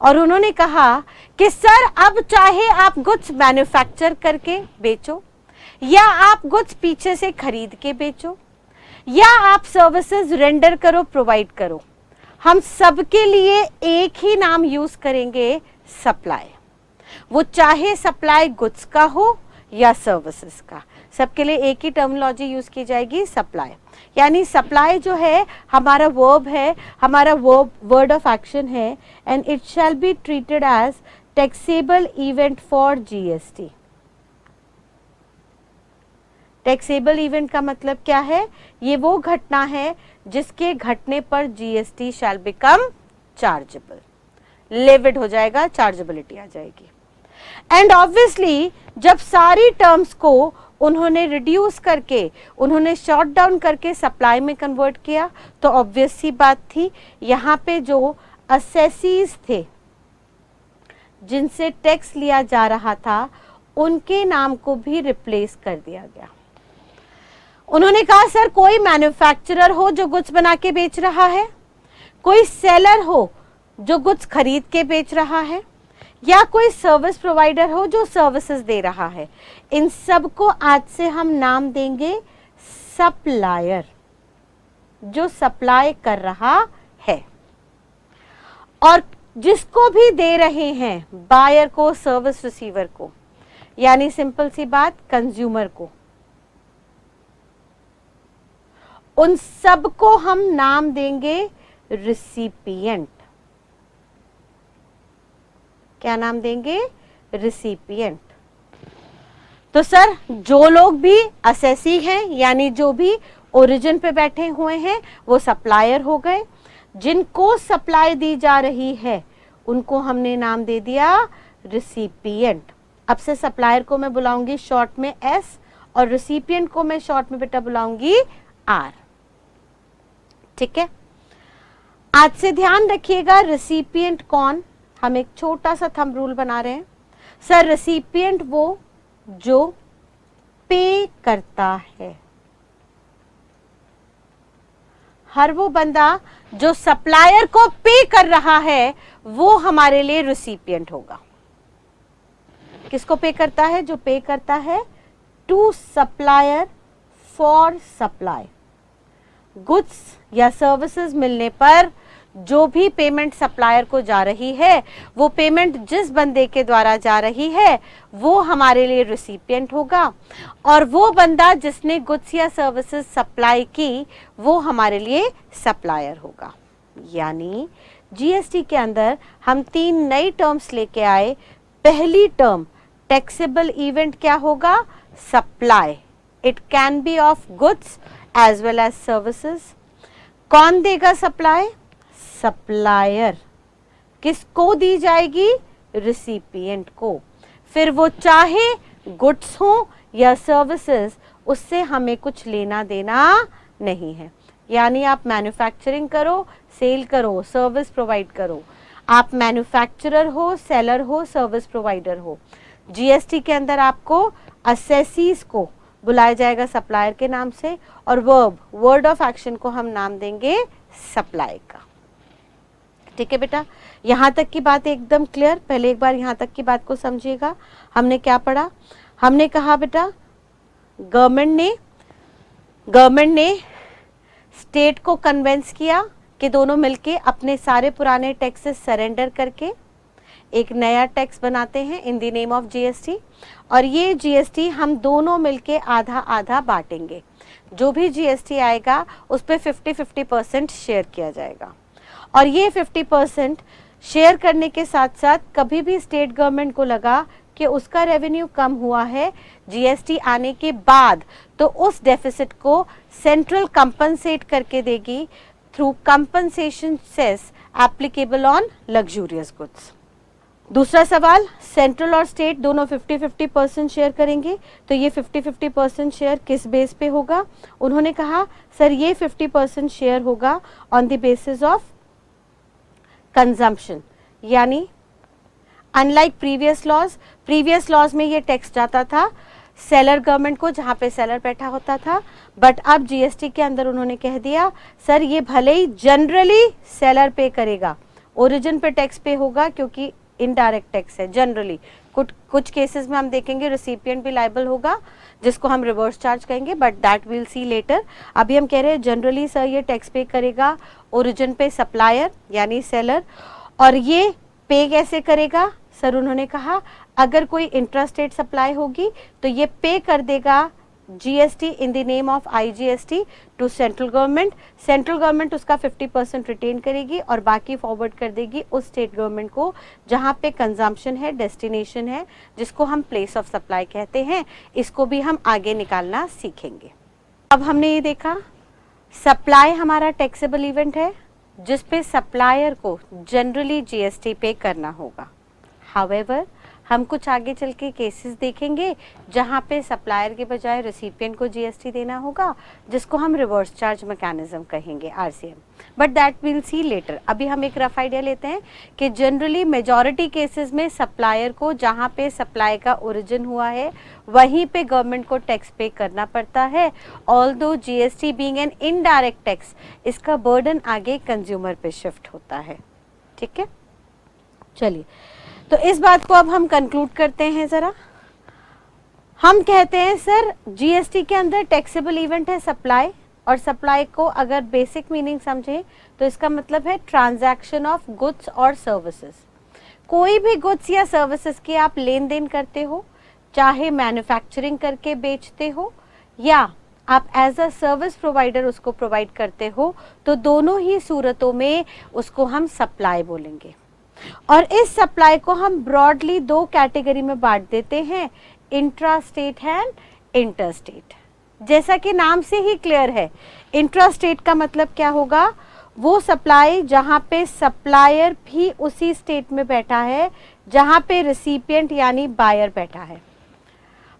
[SPEAKER 1] और उन्होंने कहा कि सर अब चाहे आप गुड्स मैन्युफैक्चर करके बेचो या आप गुड्स पीछे से खरीद के बेचो या आप सर्विसेज रेंडर करो, प्रोवाइड करो, हम सबके लिए एक ही नाम यूज करेंगे, सप्लाई। वो चाहे सप्लाई गुड्स का हो या सर्विसेज का, सबके लिए एक ही टर्मिनोलॉजी यूज की जाएगी, सप्लाई। यानी सप्लाई जो है हमारा वर्ब है, हमारा वर्ड ऑफ एक्शन है, and it shall be treated as taxable event for GST. Taxable event का मतलब क्या है? ये वो घटना है जिसके घटने पर जीएसटी शैल बिकम चार्जेबल, लेविड हो जाएगा, चार्जेबिलिटी आ जाएगी। एंड ऑब्वियसली जब सारी टर्म्स को उन्होंने रिड्यूस करके, उन्होंने शॉर्ट डाउन करके सप्लाई में कन्वर्ट किया तो ऑब्वियस सी बात थी यहाँ पे जो असेसीज थे जिनसे टैक्स लिया जा रहा था उनके नाम को भी रिप्लेस कर दिया गया। उन्होंने कहा सर कोई मैन्युफैक्चरर हो जो गुड्स बना के बेच रहा है, कोई सेलर हो जो गुड्स खरीद के बेच रहा है, या कोई सर्विस प्रोवाइडर हो जो सर्विसेज दे रहा है, इन सब को आज से हम नाम देंगे सप्लायर, जो सप्लाई कर रहा है। और जिसको भी दे रहे हैं, बायर को, सर्विस रिसीवर को, यानी सिंपल सी बात कंज्यूमर को, उन सबको हम नाम देंगे रिसिपिएंट। क्या नाम देंगे? रिसिपिएंट। तो सर जो लोग भी असेसी हैं, यानी जो भी ओरिजिन पे बैठे हुए हैं, वो सप्लायर हो गए। जिनको सप्लाई दी जा रही है उनको हमने नाम दे दिया रिसिपिएंट। अब से सप्लायर को मैं बुलाऊंगी शॉर्ट में एस, और रिसिपिएंट को मैं शॉर्ट में बेटा बुलाऊंगी आर। ठीक है, आज से ध्यान रखिएगा रिसिपिएंट कौन। हम एक छोटा सा थंब रूल बना रहे हैं। सर रिसिपिएंट वो जो पे करता है। हर वो बंदा जो सप्लायर को पे कर रहा है वो हमारे लिए रिसिपिएंट होगा। किसको पे करता है? जो पे करता है to supplier for supply. Goods या सर्विसेज मिलने पर जो भी पेमेंट सप्लायर को जा रही है, वो पेमेंट जिस बंदे के द्वारा जा रही है वो हमारे लिए रिसिपिएंट होगा, और वो बंदा जिसने गुड्स या सर्विसेज सप्लाई की वो हमारे लिए सप्लायर होगा। यानी जीएसटी के अंदर हम 3 नई टर्म्स लेके आए। पहली टर्म टैक्सेबल इवेंट क्या होगा? Supply. It can be of goods as well as services. कौन देगा सप्लाई? सप्लायर। किसको दी जाएगी? रिसिपिएंट को। फिर वो चाहे गुड्स हो या सर्विसेज, उससे हमें कुछ लेना देना नहीं है। यानी आप मैन्युफैक्चरिंग करो, सेल करो, सर्विस प्रोवाइड करो, आप मैन्युफैक्चरर हो, सेलर हो, सर्विस प्रोवाइडर हो, जीएसटी के अंदर आपको असेसीज को बुलाया जाएगा सप्लायर के नाम से, और वर्ड ऑफ एक्शन को हम नाम देंगे सप्लाई का। ठीक है बेटा, यहां तक की बात एकदम क्लियर। पहले एक बार यहां तक की बात को समझिएगा। हमने क्या पढ़ा? हमने कहा बेटा गवर्नमेंट ने स्टेट को कन्वेंस किया कि दोनों मिलके अपने सारे पुराने टैक्सेस सरेंडर करके एक नया टैक्स बनाते हैं इन द नेम ऑफ जीएसटी, और ये जीएसटी हम दोनों मिलके आधा आधा बांटेंगे। जो भी जीएसटी आएगा उस पे 50-50% शेयर किया जाएगा, और ये 50% शेयर करने के साथ साथ कभी भी स्टेट गवर्नमेंट को लगा कि उसका रेवेन्यू कम हुआ है जीएसटी आने के बाद, तो उस डेफिसिट को सेंट्रल कंपनसेट करके देगी through compensation cess applicable on luxurious goods. दूसरा सवाल, सेंट्रल और स्टेट दोनों 50-50% शेयर करेंगे, तो ये 50-50% शेयर किस बेस पे होगा? उन्होंने कहा सर ये 50% शेयर होगा on the basis of consumption. यानी अनलाइक प्रीवियस लॉज में ये टैक्स जाता था सेलर गवर्नमेंट को, जहाँ पे सेलर बैठा होता था, बट अब जीएसटी के अंदर उन्होंने कह दिया सर ये भले ही जनरली सेलर पे करेगा, ओरिजिन पे टैक्स पे होगा क्योंकि इनडायरेक्ट टैक्स है जनरली। कुछ केसेस में हम देखेंगे रिसिपिएंट भी लायबल होगा जिसको हम रिवर्स चार्ज कहेंगे, but that will see later. अभी हम कह रहे हैं जनरली सर ये टैक्स पे करेगा ओरिजिन पे सप्लायर यानी सेलर। और ये पे कैसे करेगा? सर उन्होंने कहा अगर कोई इंट्रास्टेट सप्लाई होगी तो ये पे कर देगा GST in the name of IGST to central government. Central government उसका 50% रिटेन करेगी और बाकी फॉरवर्ड कर देगी उस स्टेट गवर्नमेंट को जहाँ पे कंजम्पशन है, डेस्टिनेशन है, जिसको हम प्लेस ऑफ सप्लाई कहते हैं। इसको भी हम आगे निकालना सीखेंगे। अब हमने ये देखा सप्लाई हमारा टैक्सेबल इवेंट है जिसपे सप्लायर को जनरली जीएसटी पे करना होगा। हाउएवर हम कुछ आगे चल के केसेस देखेंगे जहाँ पे सप्लायर के बजाय रेसिपिएंट को जीएसटी देना होगा, जिसको हम रिवर्स चार्ज मैकेनिज्म कहेंगे, RCM, but that will see later. अभी हम एक रफ आइडिया लेते हैं कि जनरली मेजॉरिटी केसेस में सप्लायर को जहाँ पे सप्लाई का ओरिजिन हुआ है वहीं पे गवर्नमेंट को टैक्स पे करना पड़ता है। Although GST being an indirect tax, इसका बर्डन आगे कंज्यूमर पे शिफ्ट होता है। ठीक है, चलिए तो इस बात को अब हम कंक्लूड करते हैं। जरा हम कहते हैं सर जीएसटी के अंदर टैक्सेबल इवेंट है सप्लाई, और सप्लाई को अगर बेसिक मीनिंग समझें तो इसका मतलब है ट्रांजैक्शन ऑफ गुड्स और सर्विसेज। कोई भी गुड्स या सर्विसेज की आप लेन देन करते हो, चाहे मैन्युफैक्चरिंग करके बेचते हो या आप एज अ सर्विस प्रोवाइडर उसको प्रोवाइड करते हो, तो दोनों ही सूरतों में उसको हम सप्लाई बोलेंगे। और इस सप्लाई को हम ब्रॉडली दो कैटेगरी में बांट देते हैं, intra state and inter state. जैसा कि नाम से ही क्लियर है, इंट्रा स्टेट का मतलब क्या होगा, वो सप्लाई जहां पे सप्लायर भी उसी स्टेट में बैठा है जहां पे रिसिपिएंट यानी बायर बैठा है।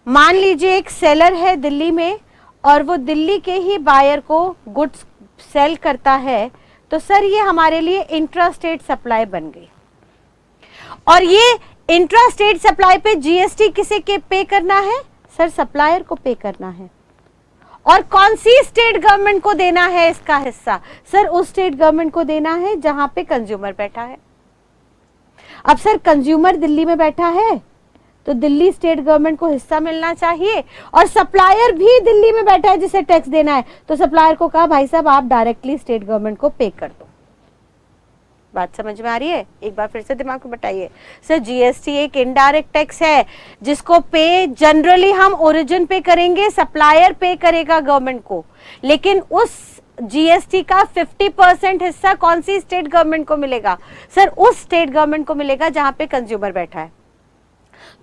[SPEAKER 1] मान लीजिए एक सेलर है दिल्ली में और वो दिल्ली के ही बायर को गुड्स सेल करता है, तो सर ये हमारे लिए इंट्रा स्टेट सप्लाई बन गई। और ये इंट्रा स्टेट सप्लाई पे जीएसटी किसे के पे करना है, सर सप्लायर को पे करना है। और कौन सी स्टेट गवर्नमेंट को देना है इसका हिस्सा, सर उस स्टेट गवर्नमेंट को देना है जहां पे कंज्यूमर बैठा है। अब सर कंज्यूमर दिल्ली में बैठा है तो दिल्ली स्टेट गवर्नमेंट को हिस्सा मिलना चाहिए, और सप्लायर भी दिल्ली में बैठा है जिसे टैक्स देना है, तो सप्लायर को कहा भाई साहब आप डायरेक्टली स्टेट गवर्नमेंट को पे कर दो। बात समझ में आ रही है? एक बार फिर से दिमाग में बताइए। सर जीएसटी एक इनडायरेक्ट टैक्स है जिसको पे जनरली हम ओरिजिन पे करेंगे, सप्लायर पे करेगा गवर्नमेंट को, लेकिन उस जीएसटी का 50% हिस्सा कौन सी स्टेट गवर्नमेंट को मिलेगा, सर उस स्टेट गवर्नमेंट को मिलेगा जहां पे कंज्यूमर बैठा है।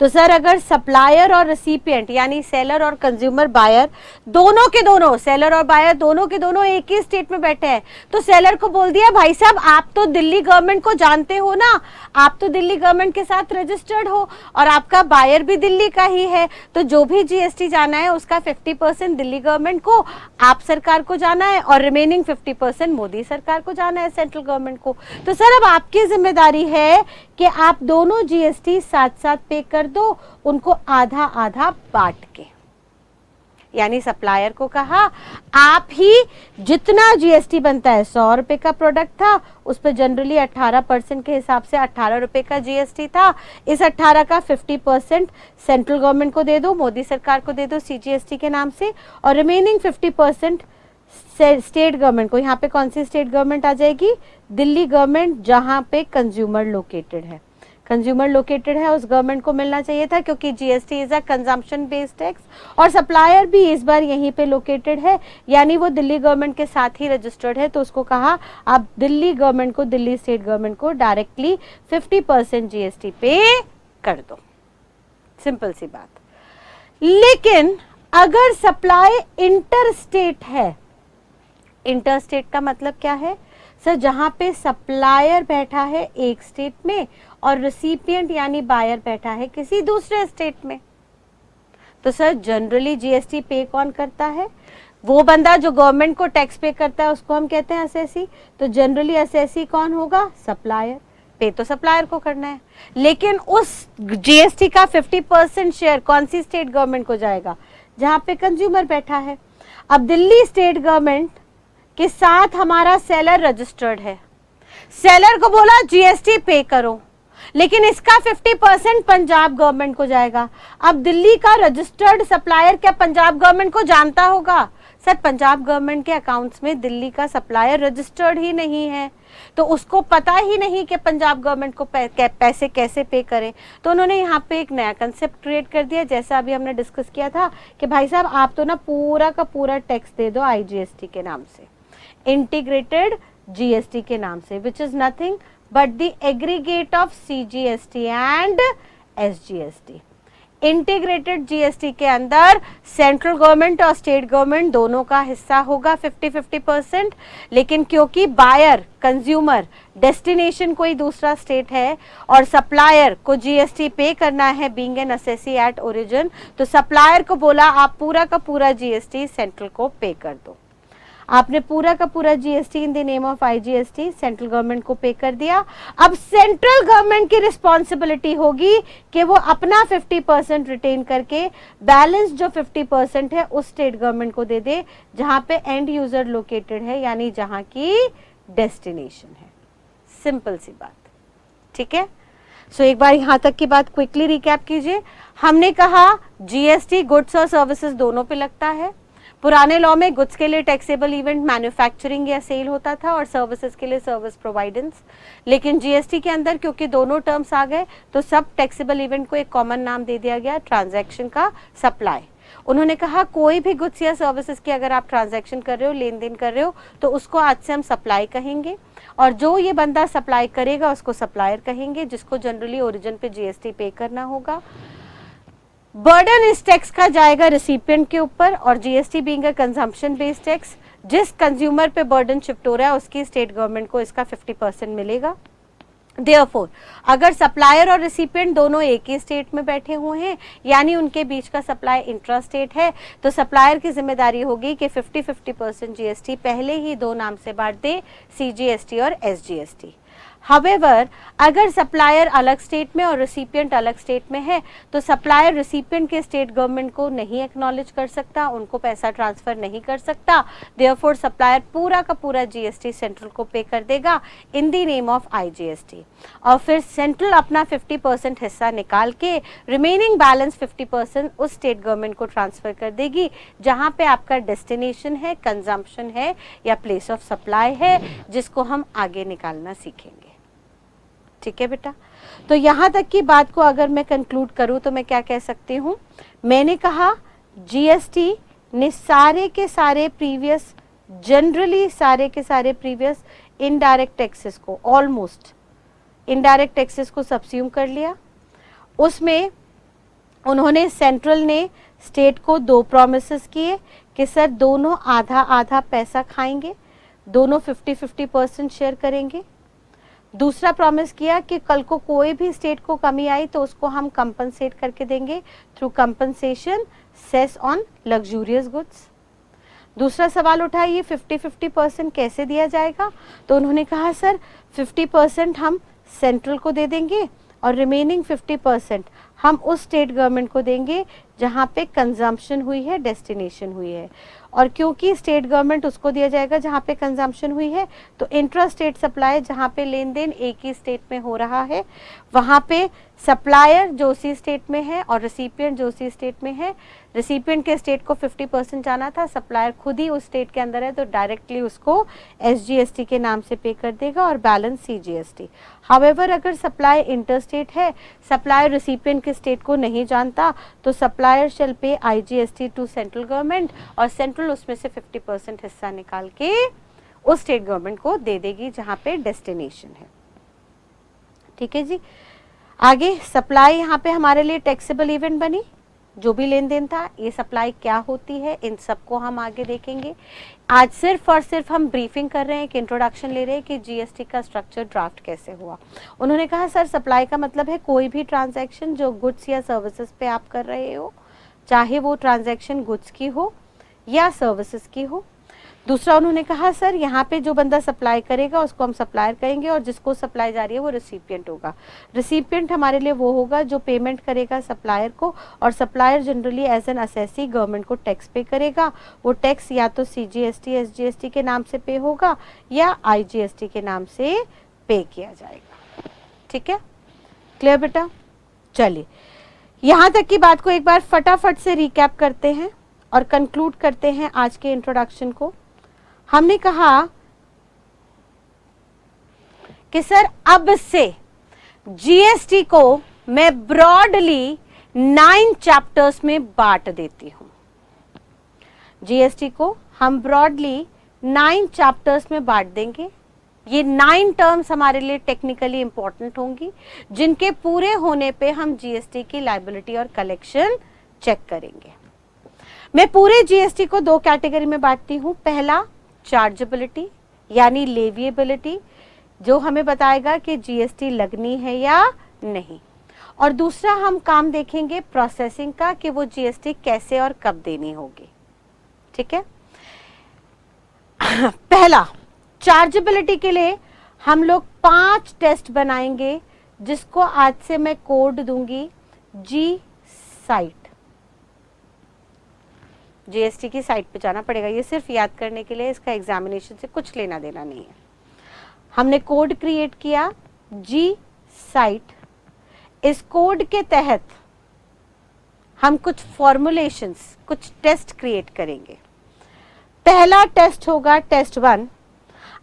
[SPEAKER 1] तो सर अगर सप्लायर और रेसिपिएंट यानी सेलर और कंज्यूमर बायर दोनों के दोनों, सेलर और बायर दोनों के दोनों एक ही स्टेट में बैठे हैं, तो सेलर को बोल दिया भाई साहब आप तो दिल्ली गवर्नमेंट को जानते हो ना, आप तो दिल्ली गवर्नमेंट के साथ रजिस्टर्ड हो और आपका बायर भी दिल्ली का ही है, तो जो भी जीएसटी जाना है उसका 50% दिल्ली गवर्नमेंट को, आप सरकार को जाना है, और रिमेनिंग 50% मोदी सरकार को जाना है, सेंट्रल गवर्नमेंट को। तो सर अब आपकी जिम्मेदारी है कि आप दोनों जीएसटी साथ साथ पे कर दो, उनको आधा आधा बांट के। यानी सप्लायर को कहा आप ही जितना जीएसटी बनता है, 100 रुपए का प्रोडक्ट था उस पर जनरली 18% के हिसाब से 18 रुपए का जीएसटी था, इस 18 का 50% सेंट्रल गवर्नमेंट को दे दो, मोदी सरकार को दे दो सीजीएसटी के नाम से, और रिमेनिंग 50% स्टेट गवर्नमेंट को। यहाँ पे कौन सी स्टेट गवर्नमेंट आ जाएगी, दिल्ली गवर्नमेंट, जहां पे कंज्यूमर लोकेटेड है। कंज्यूमर लोकेटेड है उस गवर्नमेंट को मिलना चाहिए था, क्योंकि GST is a consumption based tax, और सप्लायर भी इस बार यहीं पे लोकेटेड है, यानी वो दिल्ली गवर्नमेंट के साथ ही रजिस्टर्ड है, तो उसको कहा आप दिल्ली गवर्नमेंट को, दिल्ली स्टेट गवर्नमेंट को डायरेक्टली 50% जीएसटी पे कर दो। सिंपल सी बात। लेकिन अगर सप्लाई इंटर स्टेट है, इंटर स्टेट का मतलब क्या है, सर जहां पे सप्लायर बैठा है एक स्टेट में और रिसिपिएंट यानी बायर बैठा है किसी दूसरे स्टेट में, तो सर जनरली जीएसटी पे कौन करता है, वो बंदा जो गवर्नमेंट को टैक्स पे करता है उसको हम कहते हैं असेसी। तो जनरली असेसी कौन होगा, सप्लायर, पे तो सप्लायर को करना है, लेकिन उस जीएसटी का 50% शेयर कौन सी स्टेट गवर्नमेंट को जाएगा, जहां पे कंज्यूमर बैठा है। अब दिल्ली स्टेट गवर्नमेंट के साथ हमारा सेलर रजिस्टर्ड है, सेलर को बोला जीएसटी पे करो, लेकिन इसका 50% पंजाब गवर्नमेंट को जाएगा। अब दिल्ली का रजिस्टर्ड सप्लायर क्या पंजाब गवर्नमेंट को जानता होगा, सर पंजाब गवर्नमेंट के अकाउंट्स में दिल्ली का सप्लायर रजिस्टर्ड ही नहीं है, तो उसको पता ही नहीं कि पंजाब गवर्नमेंट को पैसे कैसे पे करें। तो उन्होंने यहाँ पे एक नया कंसेप्ट क्रिएट कर दिया, जैसा अभी हमने डिस्कस किया था कि भाई साहब आप तो ना पूरा का पूरा टैक्स दे दो आईजीएसटी के नाम से, इंटीग्रेटेड जीएसटी के नाम से, which is nothing but the aggregate of CGST and SGST. Integrated GST के अंदर सेंट्रल गवर्नमेंट और स्टेट गवर्नमेंट दोनों का हिस्सा होगा 50-50%, लेकिन क्योंकि बायर, कंज्यूमर, डेस्टिनेशन कोई दूसरा स्टेट है और सप्लायर को जीएसटी पे करना है being an assessee at origin, तो सप्लायर को बोला आप पूरा का पूरा जीएसटी सेंट्रल को पे कर दो। आपने पूरा का पूरा GST in the name of IGST central government को पे कर दिया। अब सेंट्रल गवर्नमेंट की रिस्पॉन्सिबिलिटी होगी कि वो अपना 50% रिटेन करके बैलेंस जो 50% है उस स्टेट गवर्नमेंट को दे दे जहां पे एंड यूजर लोकेटेड है, यानी जहां की डेस्टिनेशन है। सिंपल सी बात, ठीक है। सो एक बार यहां तक की बात क्विकली रिकैप कीजिए। हमने कहा जीएसटी गुड्स और सर्विसेज दोनों पे लगता है। पुराने लॉ में गुड्स के लिए टैक्सेबल इवेंट मैन्युफैक्चरिंग या सेल होता था और सर्विसेज के लिए सर्विस प्रोवाइडेंस, लेकिन जीएसटी के अंदर क्योंकि दोनों टर्म्स आ गए तो सब टैक्सेबल इवेंट को एक कॉमन नाम दे दिया गया, ट्रांजैक्शन का सप्लाई। उन्होंने कहा कोई भी गुड्स या सर्विसेज की अगर आप ट्रांजैक्शन कर रहे हो, लेन देन कर रहे हो, तो उसको आज से हम सप्लाई कहेंगे, और जो ये बंदा सप्लाई करेगा उसको सप्लायर कहेंगे, जिसको जनरली ओरिजिन पे जीएसटी पे करना होगा। बर्डन इस टैक्स का जाएगा रिसिपिएंट के ऊपर, और GST being a consumption based tax, जिस कंज्यूमर पे बर्डन शिफ्ट हो रहा है उसकी स्टेट गवर्नमेंट को इसका 50% मिलेगा। Therefore, अगर सप्लायर और रिसिपिएंट दोनों एक ही स्टेट में बैठे हुए हैं, यानी उनके बीच का सप्लाई इंट्रा स्टेट है, तो सप्लायर की जिम्मेदारी होगी कि 50-50% जीएसटी पहले ही दो नाम से बांट दे, सीजीएसटी और एसजीएसटी। However, अगर सप्लायर अलग स्टेट में और रिसिपिएंट अलग स्टेट में है, तो सप्लायर रिसिपिएंट के स्टेट गवर्नमेंट को नहीं एक्नॉलेज कर सकता, उनको पैसा ट्रांसफर नहीं कर सकता। देयरफॉर सप्लायर पूरा का पूरा जीएसटी सेंट्रल को पे कर देगा इन द नेम ऑफ आईजीएसटी, और फिर सेंट्रल अपना 50% हिस्सा निकाल के रिमेनिंग बैलेंस 50% उस स्टेट गवर्नमेंट को ट्रांसफर कर देगी जहां पे आपका डेस्टिनेशन है, कंजम्पशन है या प्लेस ऑफ सप्लाई है, जिसको हम आगे निकालना सीखेंगे। ठीक है बेटा, तो यहां तक की बात को अगर मैं कंक्लूड करूं तो मैं क्या कह सकती हूं, मैंने कहा जीएसटी ने सारे के सारे प्रीवियस, जनरली सारे के सारे प्रीवियस इनडायरेक्ट टैक्सेस को, ऑलमोस्ट इनडायरेक्ट टैक्सेस को सबस्यूम कर लिया। उसमें उन्होंने, सेंट्रल ने स्टेट को 2 प्रॉमिसेस किए कि सर दोनों आधा आधा पैसा खाएंगे, दोनों 50-50% शेयर करेंगे। दूसरा प्रॉमिस किया कि कल को कोई भी स्टेट को कमी आई तो उसको हम कंपनसेट करके देंगे through compensation cess on luxurious goods. दूसरा सवाल उठा, ये 50-50% कैसे दिया जाएगा, तो उन्होंने कहा सर 50% हम सेंट्रल को दे देंगे और रिमेनिंग 50% हम उस स्टेट गवर्नमेंट को देंगे जहाँ पे कंजम्पशन हुई है, डेस्टिनेशन हुई है। और क्योंकि स्टेट गवर्नमेंट उसको दिया जाएगा जहाँ पे कंजम्पशन हुई है, तो इंट्रा स्टेट सप्लाई जहाँ पे लेन देन एक ही स्टेट में हो रहा है, वहाँ पे सप्लायर जो उसी स्टेट में है और रिसिपिएंट जो उसी स्टेट में है, रिसिपिएंट के स्टेट को 50% जाना था, सप्लायर खुद ही उस स्टेट के अंदर है तो डायरेक्टली उसको एसजीएसटी के नाम से पे कर देगा और बैलेंस सीजीएसटी। हाउएवर अगर सप्लाई इंटर स्टेट है, सप्लायर रिसिपिएंट के स्टेट को नहीं जानता, तो सप्लायर शेल पे आईजीएसटी टू सेंट्रल गवर्नमेंट, और सेंट्रल उसमें से 50% हिस्सा निकाल के उस स्टेट गवर्नमेंट को दे देगी जहां पे डेस्टिनेशन है। ठीक है जी, आगे सप्लाई यहाँ पे हमारे लिए टैक्सेबल इवेंट बनी, जो भी लेन देन था, ये सप्लाई क्या होती है, इन सबको हम आगे देखेंगे। आज सिर्फ और सिर्फ हम ब्रीफिंग कर रहे हैं, एक इंट्रोडक्शन ले रहे हैं कि जीएसटी का स्ट्रक्चर ड्राफ्ट कैसे हुआ। उन्होंने कहा सर सप्लाई का मतलब है कोई भी ट्रांजैक्शन जो गुड्स या सर्विसेज पे आप कर रहे हो, चाहे वो ट्रांजैक्शन गुड्स की हो या सर्विसेज की हो। दूसरा उन्होंने कहा सर यहाँ पे जो बंदा सप्लाई करेगा उसको हम सप्लायर कहेंगे, और जिसको सप्लाई जा रही है वो रिसिपिएंट होगा। रिसिपिएंट हमारे लिए वो होगा जो पेमेंट करेगा सप्लायर को, और supplier generally as an assessee government को टैक्स पे करेगा। वो टैक्स या तो सीजीएसटी एसजीएसटी के नाम से पे होगा या आईजीएसटी के नाम से पे किया जाएगा। ठीक है, क्लियर बेटा? चलिए यहाँ तक की बात को एक बार फटाफट से रिकैप करते हैं और कंक्लूड करते हैं आज के इंट्रोडक्शन को। हमने कहा कि सर अब से जीएसटी को मैं ब्रॉडली 9 चैप्टर्स में बांट देती हूं। जीएसटी को हम ब्रॉडली 9 चैप्टर्स में बांट देंगे। ये 9 टर्म्स हमारे लिए टेक्निकली इंपॉर्टेंट होंगी, जिनके पूरे होने पे हम जीएसटी की लायबिलिटी और कलेक्शन चेक करेंगे। मैं पूरे जीएसटी को 2 कैटेगरी में बांटती हूं। पहला चार्जेबिलिटी यानी लेविएबिलिटी, जो हमें बताएगा कि जीएसटी लगनी है या नहीं, और दूसरा हम काम देखेंगे प्रोसेसिंग का कि वो जीएसटी कैसे और कब देनी होगी। ठीक है, पहला चार्जेबिलिटी के लिए हम लोग 5 टेस्ट बनाएंगे, जिसको आज से मैं कोड दूंगी जी साइट। जीएसटी की साइट पे जाना पड़ेगा, ये सिर्फ याद करने के लिए, इसका एग्जामिनेशन से कुछ लेना देना नहीं है। हमने कोड क्रिएट किया जी साइट। इस कोड के तहत हम कुछ फॉर्मुलेशंस, कुछ टेस्ट क्रिएट करेंगे। पहला टेस्ट होगा टेस्ट 1।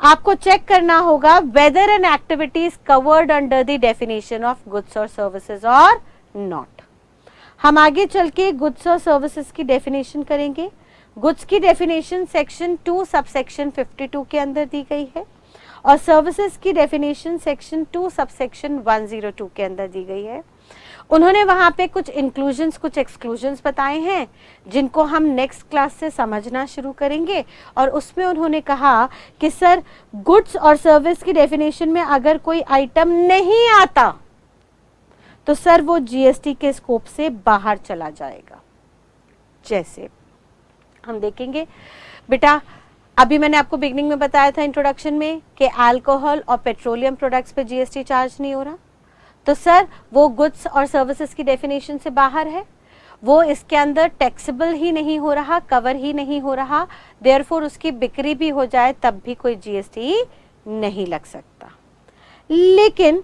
[SPEAKER 1] आपको चेक करना होगा whether an activity is covered under the definition of goods और सर्विसेज और नॉट। हम आगे चल के गुड्स और सर्विसेज की डेफिनेशन करेंगे। गुड्स की डेफिनेशन सेक्शन 2 सबसेक्शन 52 के अंदर दी गई है और सर्विसेज की डेफिनेशन सेक्शन 2 सबसेक्शन 102 के अंदर दी गई है। उन्होंने वहां पे कुछ इंक्लूजन्स कुछ एक्सक्लूजन्स बताए हैं जिनको हम नेक्स्ट क्लास से समझना शुरू करेंगे। और उसमें उन्होंने कहा कि सर गुड्स और सर्विस की डेफिनेशन में अगर कोई आइटम नहीं आता तो सर वो जीएसटी के स्कोप से बाहर चला जाएगा। जैसे हम देखेंगे बेटा, अभी मैंने आपको बिगनिंग में बताया था इंट्रोडक्शन में कि अल्कोहल और पेट्रोलियम प्रोडक्ट्स पे जीएसटी चार्ज नहीं हो रहा, तो सर वो गुड्स और सर्विसेज की डेफिनेशन से बाहर है, वो इसके अंदर टैक्सेबल ही नहीं हो रहा, कवर ही नहीं हो रहा, देयरफॉर उसकी बिक्री भी हो जाए तब भी कोई जीएसटी नहीं लग सकता। लेकिन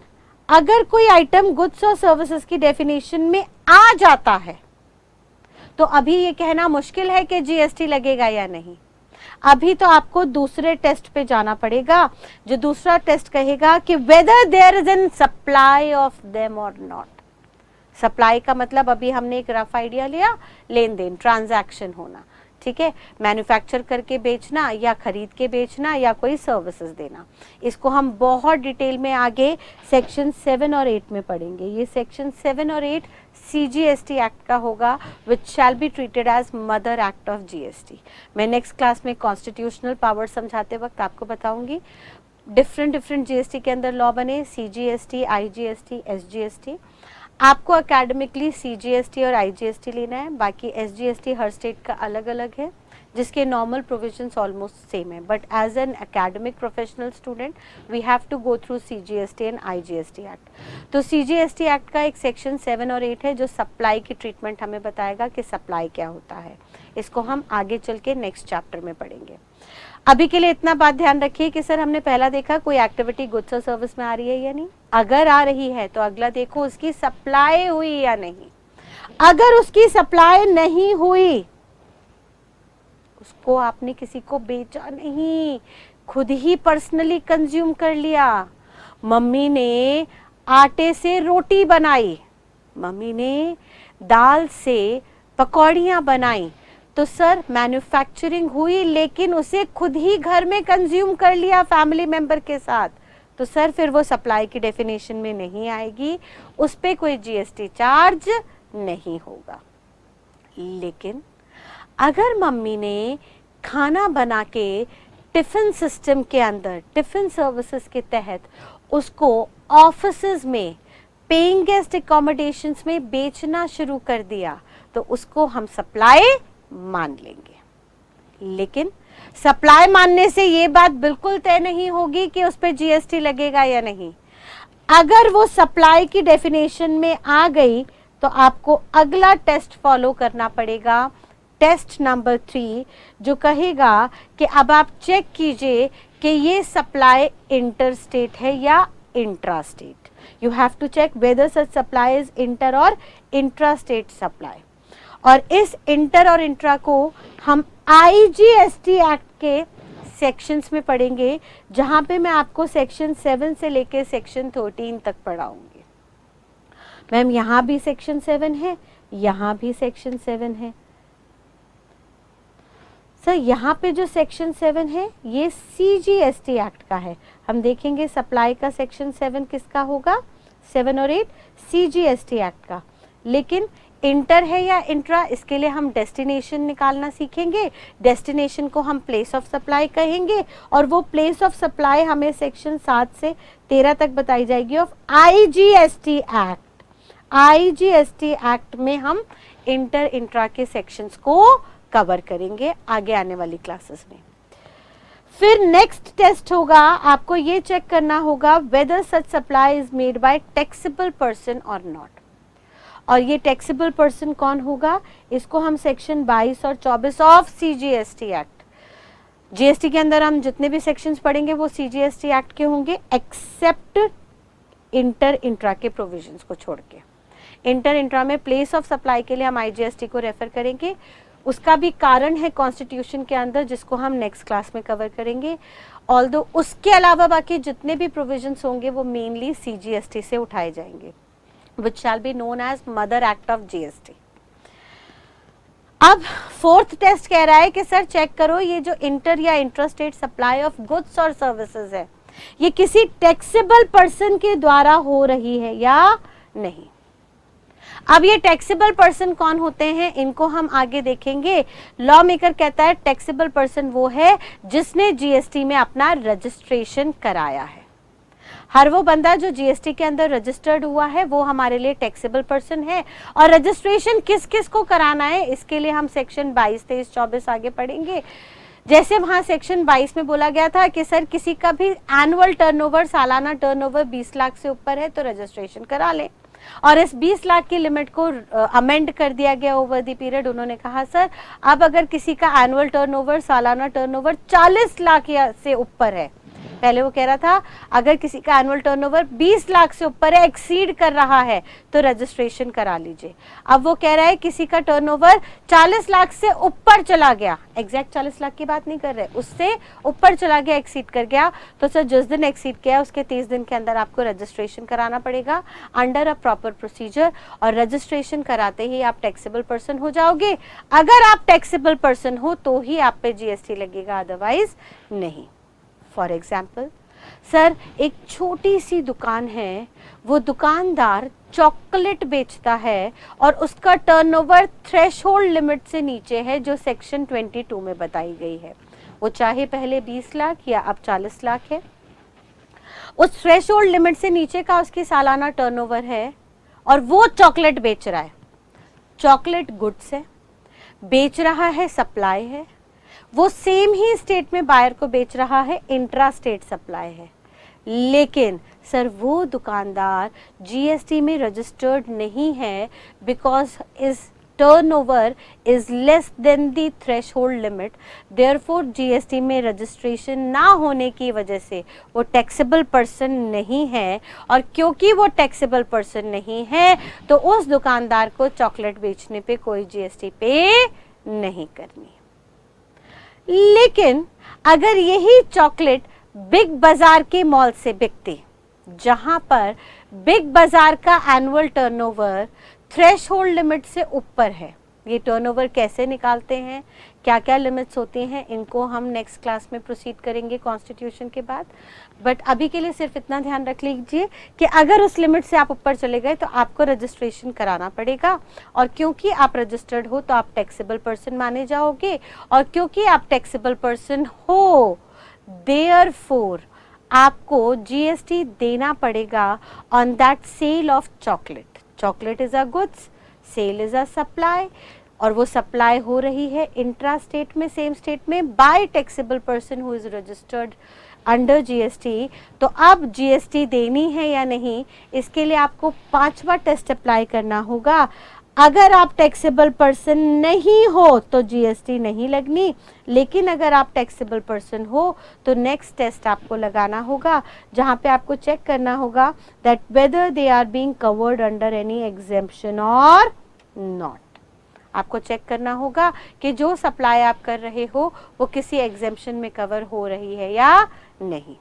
[SPEAKER 1] अगर कोई आइटम गुड्स और सर्विसेज की डेफिनेशन में आ जाता है तो अभी ये कहना मुश्किल है कि जीएसटी लगेगा या नहीं। अभी तो आपको दूसरे टेस्ट पे जाना पड़ेगा, जो दूसरा टेस्ट कहेगा कि whether there is an supply of them और नॉट। सप्लाई का मतलब अभी हमने एक रफ आइडिया लिया, लेन देन, ट्रांजैक्शन होना, ठीक है, मैन्युफैक्चर करके बेचना या खरीद के बेचना या कोई सर्विसेज देना। इसको हम बहुत डिटेल में आगे सेक्शन 7 और 8 में पढ़ेंगे। ये सेक्शन 7 और 8 CGST एक्ट का होगा, which shall be treated as mother act of GST। मैं नेक्स्ट क्लास में कॉन्स्टिट्यूशनल पावर समझाते वक्त आपको बताऊंगी डिफरेंट GST के अंदर लॉ बने, CGST, IGST, SGST। आपको अकेडमिकली CGST और IGST लेना है, बाकी SGST हर स्टेट का अलग अलग है, जिसके नॉर्मल प्रोविजंस ऑलमोस्ट सेम है, but as an academic professional student we have to go through CGST and IGST act. तो CGST एक्ट का एक सेक्शन 7 और 8 है जो सप्लाई की ट्रीटमेंट हमें बताएगा कि सप्लाई क्या होता है। इसको हम आगे चल के नेक्स्ट चैप्टर में पढ़ेंगे। अभी के लिए इतना बात ध्यान रखिए कि सर हमने पहला देखा कोई एक्टिविटी गुड्स और सर्विस में आ रही है या नहीं, अगर आ रही है तो अगला देखो उसकी सप्लाई हुई या नहीं। अगर उसकी सप्लाई नहीं हुई, उसको आपने किसी को बेचा नहीं, खुद ही पर्सनली कंज्यूम कर लिया। मम्मी ने आटे से रोटी बनाई, मम्मी ने दाल से पकौड़ियाँ बनाई, तो सर मैन्युफैक्चरिंग हुई लेकिन उसे खुद ही घर में कंज्यूम कर लिया फैमिली मेंबर के साथ, तो सर फिर वो सप्लाई की डेफिनेशन में नहीं आएगी, उस पे कोई जीएसटी चार्ज नहीं होगा। लेकिन अगर मम्मी ने खाना बना के टिफ़िन सिस्टम के अंदर, टिफ़िन सर्विसेज के तहत उसको ऑफिसेज में, पेइंग गेस्ट अकोमोडेशंस में बेचना शुरू कर दिया, तो उसको हम सप्लाई मान लेंगे। लेकिन सप्लाई मानने से ये बात बिल्कुल तय नहीं होगी कि उस पर जीएसटी लगेगा या नहीं। अगर वो सप्लाई की डेफिनेशन में आ गई तो आपको अगला टेस्ट फॉलो करना पड़ेगा, टेस्ट नंबर 3, जो कहेगा कि अब आप चेक कीजिए कि ये सप्लाई इंटर स्टेट है या intra state. You have to check whether such supply is inter और इंट्रा स्टेट सप्लाई। और इस इंटर और इंट्रा को हम IGST एक्ट के सेक्शंस में पढ़ेंगे, जहां पे मैं आपको सेक्शन 7 से लेके सेक्शन 13 तक पढ़ाऊंगी। मैम यहाँ भी सेक्शन 7 है, यहाँ भी सेक्शन 7 है। सर यहाँ पे जो सेक्शन 7 है ये CGST एक्ट का है। हम देखेंगे सप्लाई का सेक्शन 7 किसका होगा, 7 और 8 CGST एक्ट का। लेकिन इंटर है या इंट्रा, इसके लिए हम डेस्टिनेशन निकालना सीखेंगे। डेस्टिनेशन को हम प्लेस ऑफ सप्लाई कहेंगे और वो प्लेस ऑफ सप्लाई हमें सेक्शन 7 से 13 तक बताई जाएगी of IGST act. IGST act में हम इंटर इंट्रा के सेक्शंस को कवर करेंगे आगे आने वाली क्लासेस में। फिर नेक्स्ट टेस्ट होगा, आपको ये चेक करना होगा whether such supply is made by taxable person और नॉट। और ये टैक्सेबल पर्सन कौन होगा, इसको हम सेक्शन 22 और 24 ऑफ CGST एक्ट, जीएसटी के अंदर हम जितने भी सेक्शंस पढ़ेंगे वो CGST एक्ट के होंगे, एक्सेप्ट इंटर इंट्रा के प्रोविजंस को छोड़ के। इंटर इंट्रा में प्लेस ऑफ सप्लाई के लिए हम IGST को रेफर करेंगे, उसका भी कारण है कॉन्स्टिट्यूशन के अंदर जिसको हम नेक्स्ट क्लास में कवर करेंगे। ऑल्दो उसके अलावा बाकी जितने भी प्रोविजंस होंगे वो मेनली CGST से उठाए जाएंगे, which shall be known as mother act of GST। अब फोर्थ टेस्ट कह रहा है कि सर चेक करो ये जो इंटर या इंट्रास्टेट सप्लाई ऑफ गुड्स और सर्विसेज है ये किसी टैक्सेबल पर्सन के द्वारा हो रही है या नहीं। अब ये टैक्सेबल पर्सन कौन होते हैं इनको हम आगे देखेंगे। लॉ मेकर कहता है टैक्सेबल पर्सन वो है जिसने जीएसटी में अपना रजिस्ट्रेशन कराया है। हर वो बंदा जो जीएसटी के अंदर रजिस्टर्ड हुआ है वो हमारे लिए टैक्सेबल पर्सन है। और रजिस्ट्रेशन किस किस को कराना है इसके लिए हम सेक्शन 22, 23, 24 आगे पढ़ेंगे। जैसे वहां सेक्शन 22 में बोला गया था कि सर किसी का भी एनुअल टर्नओवर, सालाना टर्नओवर 20 लाख से ऊपर है तो रजिस्ट्रेशन करा ले। और इस 20 लाख की लिमिट को अमेंड कर दिया गया ओवर द पीरियड। उन्होंने कहा सर अब अगर किसी का एनुअल टर्नओवर, सालाना टर्नओवर 40 लाख या से ऊपर है, पहले वो कह रहा था अगर किसी का एनुअल टर्नओवर 20 लाख से ऊपर है, एक्सीड कर रहा है तो रजिस्ट्रेशन करा लीजिए। अब वो कह रहा है किसी का टर्नओवर 40 लाख से ऊपर चला गया, एग्जैक्ट 40 लाख की बात नहीं कर रहे, उससे ऊपर चला गया, एक्सीड कर गया, तो सर जिस दिन एक्सीड किया उसके 30 दिन के अंदर आपको रजिस्ट्रेशन कराना पड़ेगा अंडर अ प्रॉपर प्रोसीजर। और रजिस्ट्रेशन कराते ही आप टैक्सेबल पर्सन हो जाओगे। अगर आप टैक्सेबल पर्सन हो तो ही आप पे जीएसटी लगेगा, अदरवाइज नहीं। फॉर एग्जाम्पल सर एक छोटी सी दुकान है, वो दुकानदार चॉकलेट बेचता है और उसका टर्नओवर थ्रेशहोल्ड लिमिट से नीचे है जो सेक्शन 22 में बताई गई है। वो चाहे पहले 20 लाख या अब 40 लाख है, उस थ्रेशहोल्ड लिमिट से नीचे का उसकी सालाना टर्नओवर है और वो चॉकलेट बेच रहा है। चॉकलेट गुड्स है, बेच रहा है, सप्लाई है, वो सेम ही स्टेट में बायर को बेच रहा है, इंट्रा स्टेट सप्लाई है। लेकिन सर वो दुकानदार जीएसटी में रजिस्टर्ड नहीं है because is turnover is less than the threshold limit, therefore GST में रजिस्ट्रेशन ना होने की वजह से वो टैक्सेबल पर्सन नहीं है। और क्योंकि वो टैक्सेबल पर्सन नहीं है तो उस दुकानदार को चॉकलेट बेचने पे कोई जीएसटी पे नहीं करनी। लेकिन अगर यही चॉकलेट बिग बाजार के मॉल से बिकती, जहां पर बिग बाजार का एनुअल टर्नओवर थ्रेशहोल्ड लिमिट से ऊपर है, ये टर्नओवर कैसे निकालते हैं, क्या क्या लिमिट्स होती हैं, इनको हम नेक्स्ट क्लास में प्रोसीड करेंगे कॉन्स्टिट्यूशन के बाद। बट अभी के लिए सिर्फ इतना ध्यान रख लीजिए कि अगर उस लिमिट से आप ऊपर चले गए तो आपको रजिस्ट्रेशन कराना पड़ेगा। और क्योंकि आप रजिस्टर्ड हो तो आप टैक्सेबल पर्सन माने जाओगे, और क्योंकि आप टैक्सेबल पर्सन हो देयरफॉर आपको जीएसटी देना पड़ेगा on that sale of chocolate. Chocolate is a goods, sale is a supply, और वो सप्लाई हो रही है इंट्रा स्टेट में, सेम स्टेट में, by taxable person who is registered under GST. तो अब जीएसटी देनी है या नहीं, इसके लिए आपको 5वां टेस्ट अप्लाई करना होगा। अगर आप टैक्सेबल पर्सन नहीं हो तो जीएसटी नहीं लगनी, लेकिन अगर आप टैक्सेबल पर्सन हो तो नेक्स्ट टेस्ट आपको लगाना होगा, जहां पे आपको चेक करना होगा that whether they are being covered under any exemption और नॉट। आपको चेक करना होगा कि जो सप्लाई आप कर रहे हो वो किसी एग्जेम्पशन में कवर हो रही है या नहीं।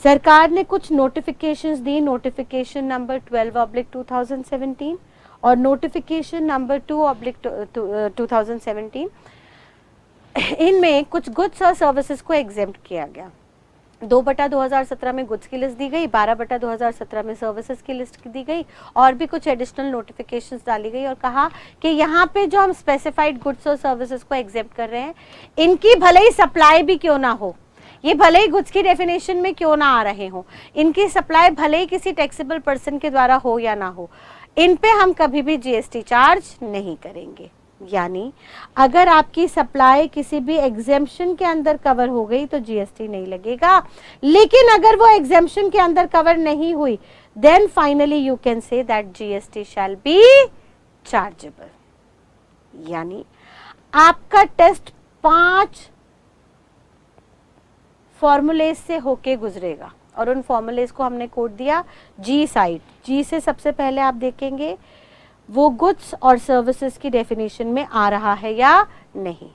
[SPEAKER 1] सरकार ने कुछ नोटिफिकेशंस दी, नोटिफिकेशन नंबर 12/2017 और नोटिफिकेशन नंबर 2/2017। इनमें कुछ गुड्स और सर्विसेज को एग्जेम्प्ट किया गया। 2/2017 में गुड्स की लिस्ट दी गई, 12/2017 में सर्विसेज की लिस्ट दी गई, और भी कुछ एडिशनल नोटिफिकेशंस डाली गई और कहा कि यहाँ पे जो हम स्पेसिफाइड गुड्स और सर्विसेज को एग्जेम्प्ट कर रहे हैं, इनकी भले ही सप्लाई भी क्यों ना हो, ये भले ही गुड्स की डेफिनेशन में क्यों ना आ रहे हो, इनकी सप्लाई भले ही किसी टैक्सेबल पर्सन के द्वारा हो या ना हो, इन पे हम कभी भी जीएसटी चार्ज नहीं करेंगे। यानी अगर आपकी सप्लाई किसी भी एग्जेम्पशन के अंदर कवर हो गई तो जीएसटी नहीं लगेगा, लेकिन अगर वो एग्जेम्पशन के अंदर कवर नहीं हुई then finally you can say that GST shall be chargeable. यानी आपका टेस्ट 5 फॉर्मूलेज से होके गुजरेगा और उन फॉर्मूलेज को हमने कोड दिया जी साइड। जी से सबसे पहले आप देखेंगे वो गुड्स और सर्विसेज की डेफिनेशन में आ रहा है या नहीं,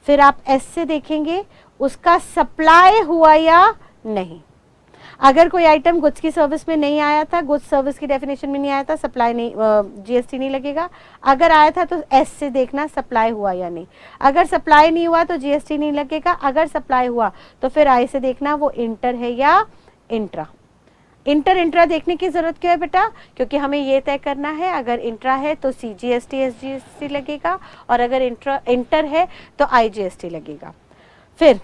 [SPEAKER 1] फिर आप एस से देखेंगे उसका सप्लाई हुआ या नहीं। अगर कोई आइटम गुड्स की सर्विस में नहीं आया था, गुड्स सर्विस की डेफिनेशन में नहीं आया था, सप्लाई नहीं, जीएसटी नहीं लगेगा। अगर आया था तो एस से देखना सप्लाई हुआ या नहीं। अगर सप्लाई नहीं हुआ तो जीएसटी नहीं लगेगा। अगर सप्लाई हुआ तो फिर आई से देखना वो इंटर है या इंट्रा। इंटर इंट्रा देखने की जरूरत क्यों है बेटा? क्योंकि हमें ये तय करना है अगर इंट्रा है तो सीजीएसटी एसजीएसटी लगेगा, और अगर इंटर है तो आईजीएसटी लगेगा। फिर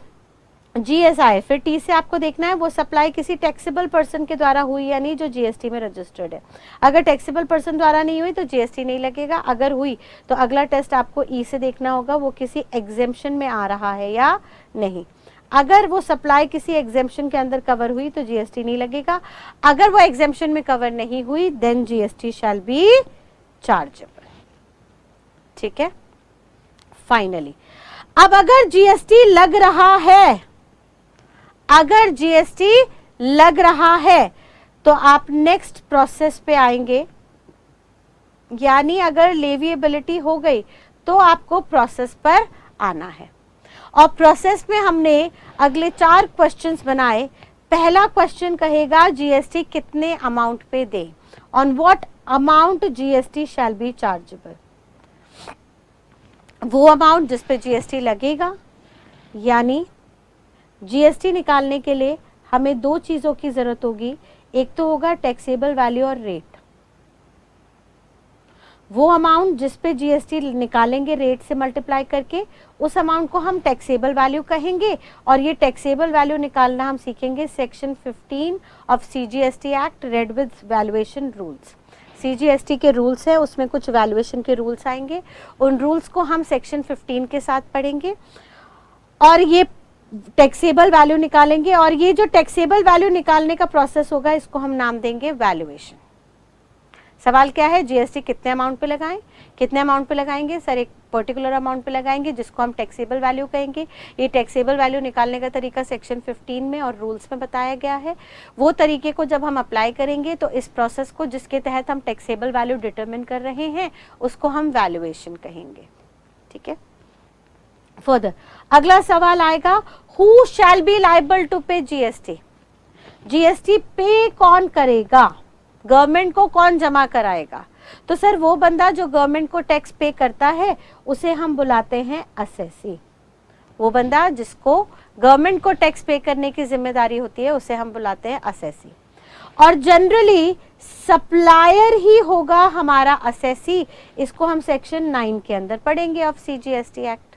[SPEAKER 1] जीएसआई, फिर टी से आपको देखना है वो सप्लाई किसी टैक्सेबल पर्सन के द्वारा हुई या नहीं जो जीएसटी में रजिस्टर्ड है। अगर टैक्सेबल पर्सन द्वारा नहीं हुई तो जीएसटी नहीं लगेगा। अगर हुई तो अगला टेस्ट आपको ई से देखना होगा वो किसी एग्जेम्पशन में आ रहा है या नहीं। अगर वो सप्लाई किसी एग्जेम्पशन के अंदर कवर हुई तो जीएसटी नहीं लगेगा। अगर वो एग्जेम्पशन में कवर नहीं हुई then GST shall be chargeable. ठीक है। फाइनली अब अगर जीएसटी लग रहा है, अगर जीएसटी लग रहा है तो आप नेक्स्ट प्रोसेस पे आएंगे, यानी अगर लेविएबिलिटी हो गई तो आपको प्रोसेस पर आना है। और प्रोसेस में हमने अगले 4 क्वेश्चंस बनाए। पहला क्वेश्चन कहेगा जीएसटी कितने अमाउंट पे दे, on what amount GST shall be chargeable. वो अमाउंट जिस पे जीएसटी लगेगा, यानी जीएसटी निकालने के लिए हमें 2 चीजों की जरूरत होगी। एक तो होगा टैक्सेबल वैल्यू और रेट। वो अमाउंट जिस पे जीएसटी निकालेंगे रेट से मल्टीप्लाई करके, उस अमाउंट को हम टैक्सेबल वैल्यू कहेंगे। और ये टैक्सेबल वैल्यू निकालना हम सीखेंगे section 15 of CGST act read with valuation rules. CGST के रूल्स है, उसमें कुछ वैल्यूएशन के रूल्स आएंगे, उन रूल्स को हम सेक्शन 15 के साथ पढ़ेंगे और ये टैक्सेबल वैल्यू निकालेंगे। और ये जो टैक्सेबल वैल्यू निकालने का प्रोसेस होगा इसको हम नाम देंगे वैल्यूएशन। सवाल क्या है, जीएसटी कितने अमाउंट पे लगाएं? कितने अमाउंट पे लगाएंगे सर? एक पर्टिकुलर अमाउंट पे लगाएंगे जिसको हम टैक्सेबल वैल्यू कहेंगे। ये टैक्सेबल वैल्यू निकालने का तरीका सेक्शन 15 में और रूल्स में बताया गया है। वो तरीके को जब हम अप्लाई करेंगे तो इस प्रोसेस को जिसके तहत हम टैक्सेबल वैल्यू डिटरमिन कर रहे हैं उसको हम वैल्यूएशन कहेंगे। ठीक है। फर्दर अगला सवाल आएगा, who shall be liable to pay GST. GST pay कौन करेगा? गवर्नमेंट को कौन जमा कराएगा? तो सर वो बंदा जो गवर्नमेंट को टैक्स पे करता है उसे हम बुलाते हैं असेसी। वो बंदा जिसको गवर्नमेंट को टैक्स पे करने की जिम्मेदारी होती है उसे हम बुलाते हैं असेसी। और जनरली सप्लायर ही होगा हमारा असेसी। इसको हम सेक्शन 9 के अंदर पढ़ेंगे ऑफ सीजीएसटी एक्ट।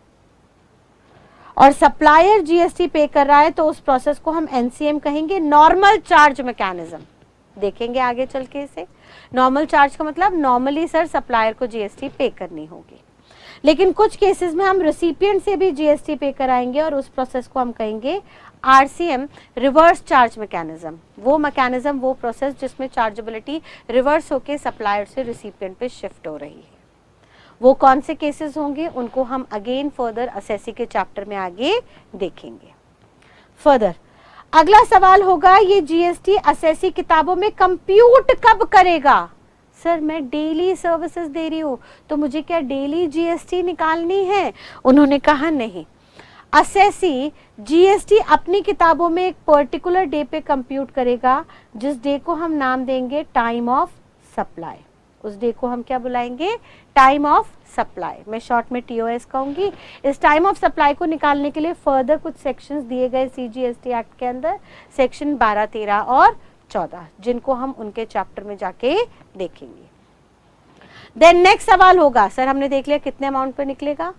[SPEAKER 1] और सप्लायर जीएसटी पे कर रहा है तो उस प्रोसेस को हम एनसीएम कहेंगे, नॉर्मल चार्ज मैकेनिज्म। देखेंगे आगे चल के इसे। नॉर्मल चार्ज का मतलब नॉर्मली सर सप्लायर को जीएसटी पे करनी होगी, लेकिन कुछ केसेस में हम रिसिपिएंट से भी जीएसटी पे कराएंगे और उस प्रोसेस को हम कहेंगे आरसीएम, रिवर्स चार्ज मैकेनिज्म। वो मैकेनिज्म, वो प्रोसेस जिसमें चार्जेबिलिटी रिवर्स होके सप्लायर से रिसिपिएंट पे शिफ्ट हो रही है। वो कौन से केसेस होंगे उनको हम अगेन फर्दर असेसी के चैप्टर में आगे देखेंगे। फर्दर अगला सवाल होगा, ये जीएसटी असेसी किताबों में कंप्यूट कब करेगा? सर मैं डेली सर्विसेज दे रही हूँ तो मुझे क्या डेली जीएसटी निकालनी है? उन्होंने कहा नहीं, असेसी जीएसटी अपनी किताबों में एक पर्टिकुलर डे पे कंप्यूट करेगा जिस डे को हम नाम देंगे टाइम ऑफ सप्लाई। उस डे को हम क्या बुलाएंगे? Time of supply. मैं शॉर्ट में टीओएस कहूंगी। इस टाइम ऑफ सप्लाई को निकालने के लिए फर्दर कुछ सेक्शंस दिए गए सीजीएसटी एक्ट के अंदर, सेक्शन 12, 13 और 14, जिनको हम उनके चैप्टर में जाके देखेंगे। देन नेक्स्ट सवाल होगा, सर हमने देख लिया कितने अमाउंट पे निकलेगा,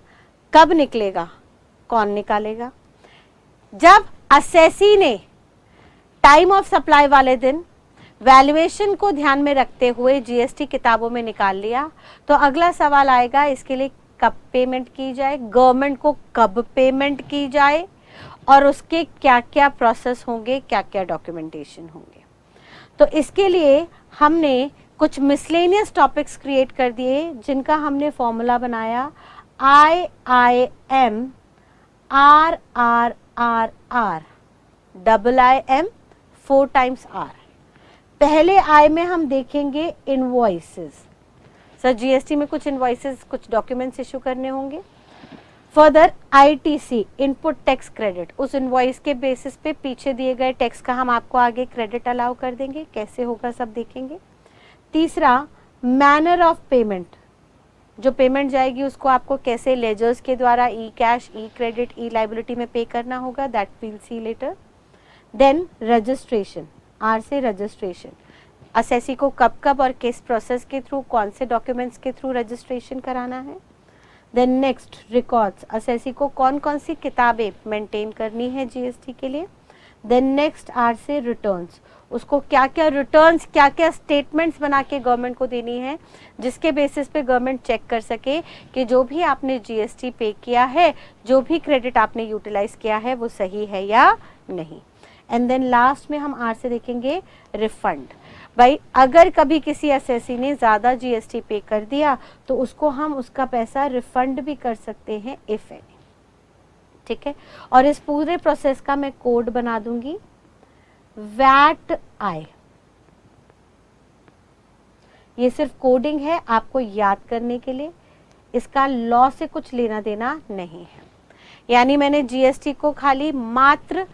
[SPEAKER 1] कब निकलेगा, कौन निकालेगा? जब असेसी ने टाइम ऑफ सप्लाई वाले दिन वैल्यूएशन को ध्यान में रखते हुए जीएसटी किताबों में निकाल लिया तो अगला सवाल आएगा इसके लिए कब पेमेंट की जाए, गवर्नमेंट को कब पेमेंट की जाए और उसके क्या क्या प्रोसेस होंगे, क्या क्या डॉक्यूमेंटेशन होंगे। तो इसके लिए हमने कुछ मिसलेनियस टॉपिक्स क्रिएट कर दिए जिनका हमने फॉर्मूला बनाया IIM RRRR IIM 4 times R। पहले आई में हम देखेंगे इनवॉइसेस। सर जीएसटी में कुछ इनवॉइसेस, कुछ डॉक्यूमेंट्स इशू करने होंगे। Further ITC input tax credit, उस इनवॉइस के बेसिस पे पीछे दिए गए टैक्स का हम आपको आगे क्रेडिट अलाउ कर देंगे, कैसे होगा सब देखेंगे। तीसरा मैनर ऑफ पेमेंट, जो पेमेंट जाएगी उसको आपको कैसे लेजर्स के द्वारा, e cash, e credit, e liability में पे करना होगा, that will see later. Then registration, R से रजिस्ट्रेशन, असेसी को कब कब और किस प्रोसेस के थ्रू, कौन से डॉक्यूमेंट्स के थ्रू रजिस्ट्रेशन कराना है। देन नेक्स्ट रिकॉर्ड्स, असेसी को कौन कौन सी किताबें मेंटेन करनी है जीएसटी के लिए। देन नेक्स्ट आर से रिटर्न्स, उसको क्या क्या रिटर्न्स, क्या क्या स्टेटमेंट्स बना के गवर्नमेंट को देनी है, जिसके बेसिस पे गवर्नमेंट चेक कर सके कि जो भी आपने जीएसटी पे किया है, जो भी क्रेडिट आपने यूटिलाइज किया है वो सही है या नहीं। एंड देन लास्ट में हम आर से देखेंगे रिफंड, भाई अगर कभी किसी असेसी ने ज़्यादा जीएसटी पे कर दिया तो उसको हम उसका पैसा रिफंड भी कर सकते हैं इफ एनी, ठीक है। और इस पूरे प्रोसेस का मैं कोड बना दूंगी वैट आई, ये सिर्फ कोडिंग है आपको याद करने के लिए, इसका लॉ से कुछ लेना देना नहीं है। यानी मैंने जीएसटी को खाली मात्र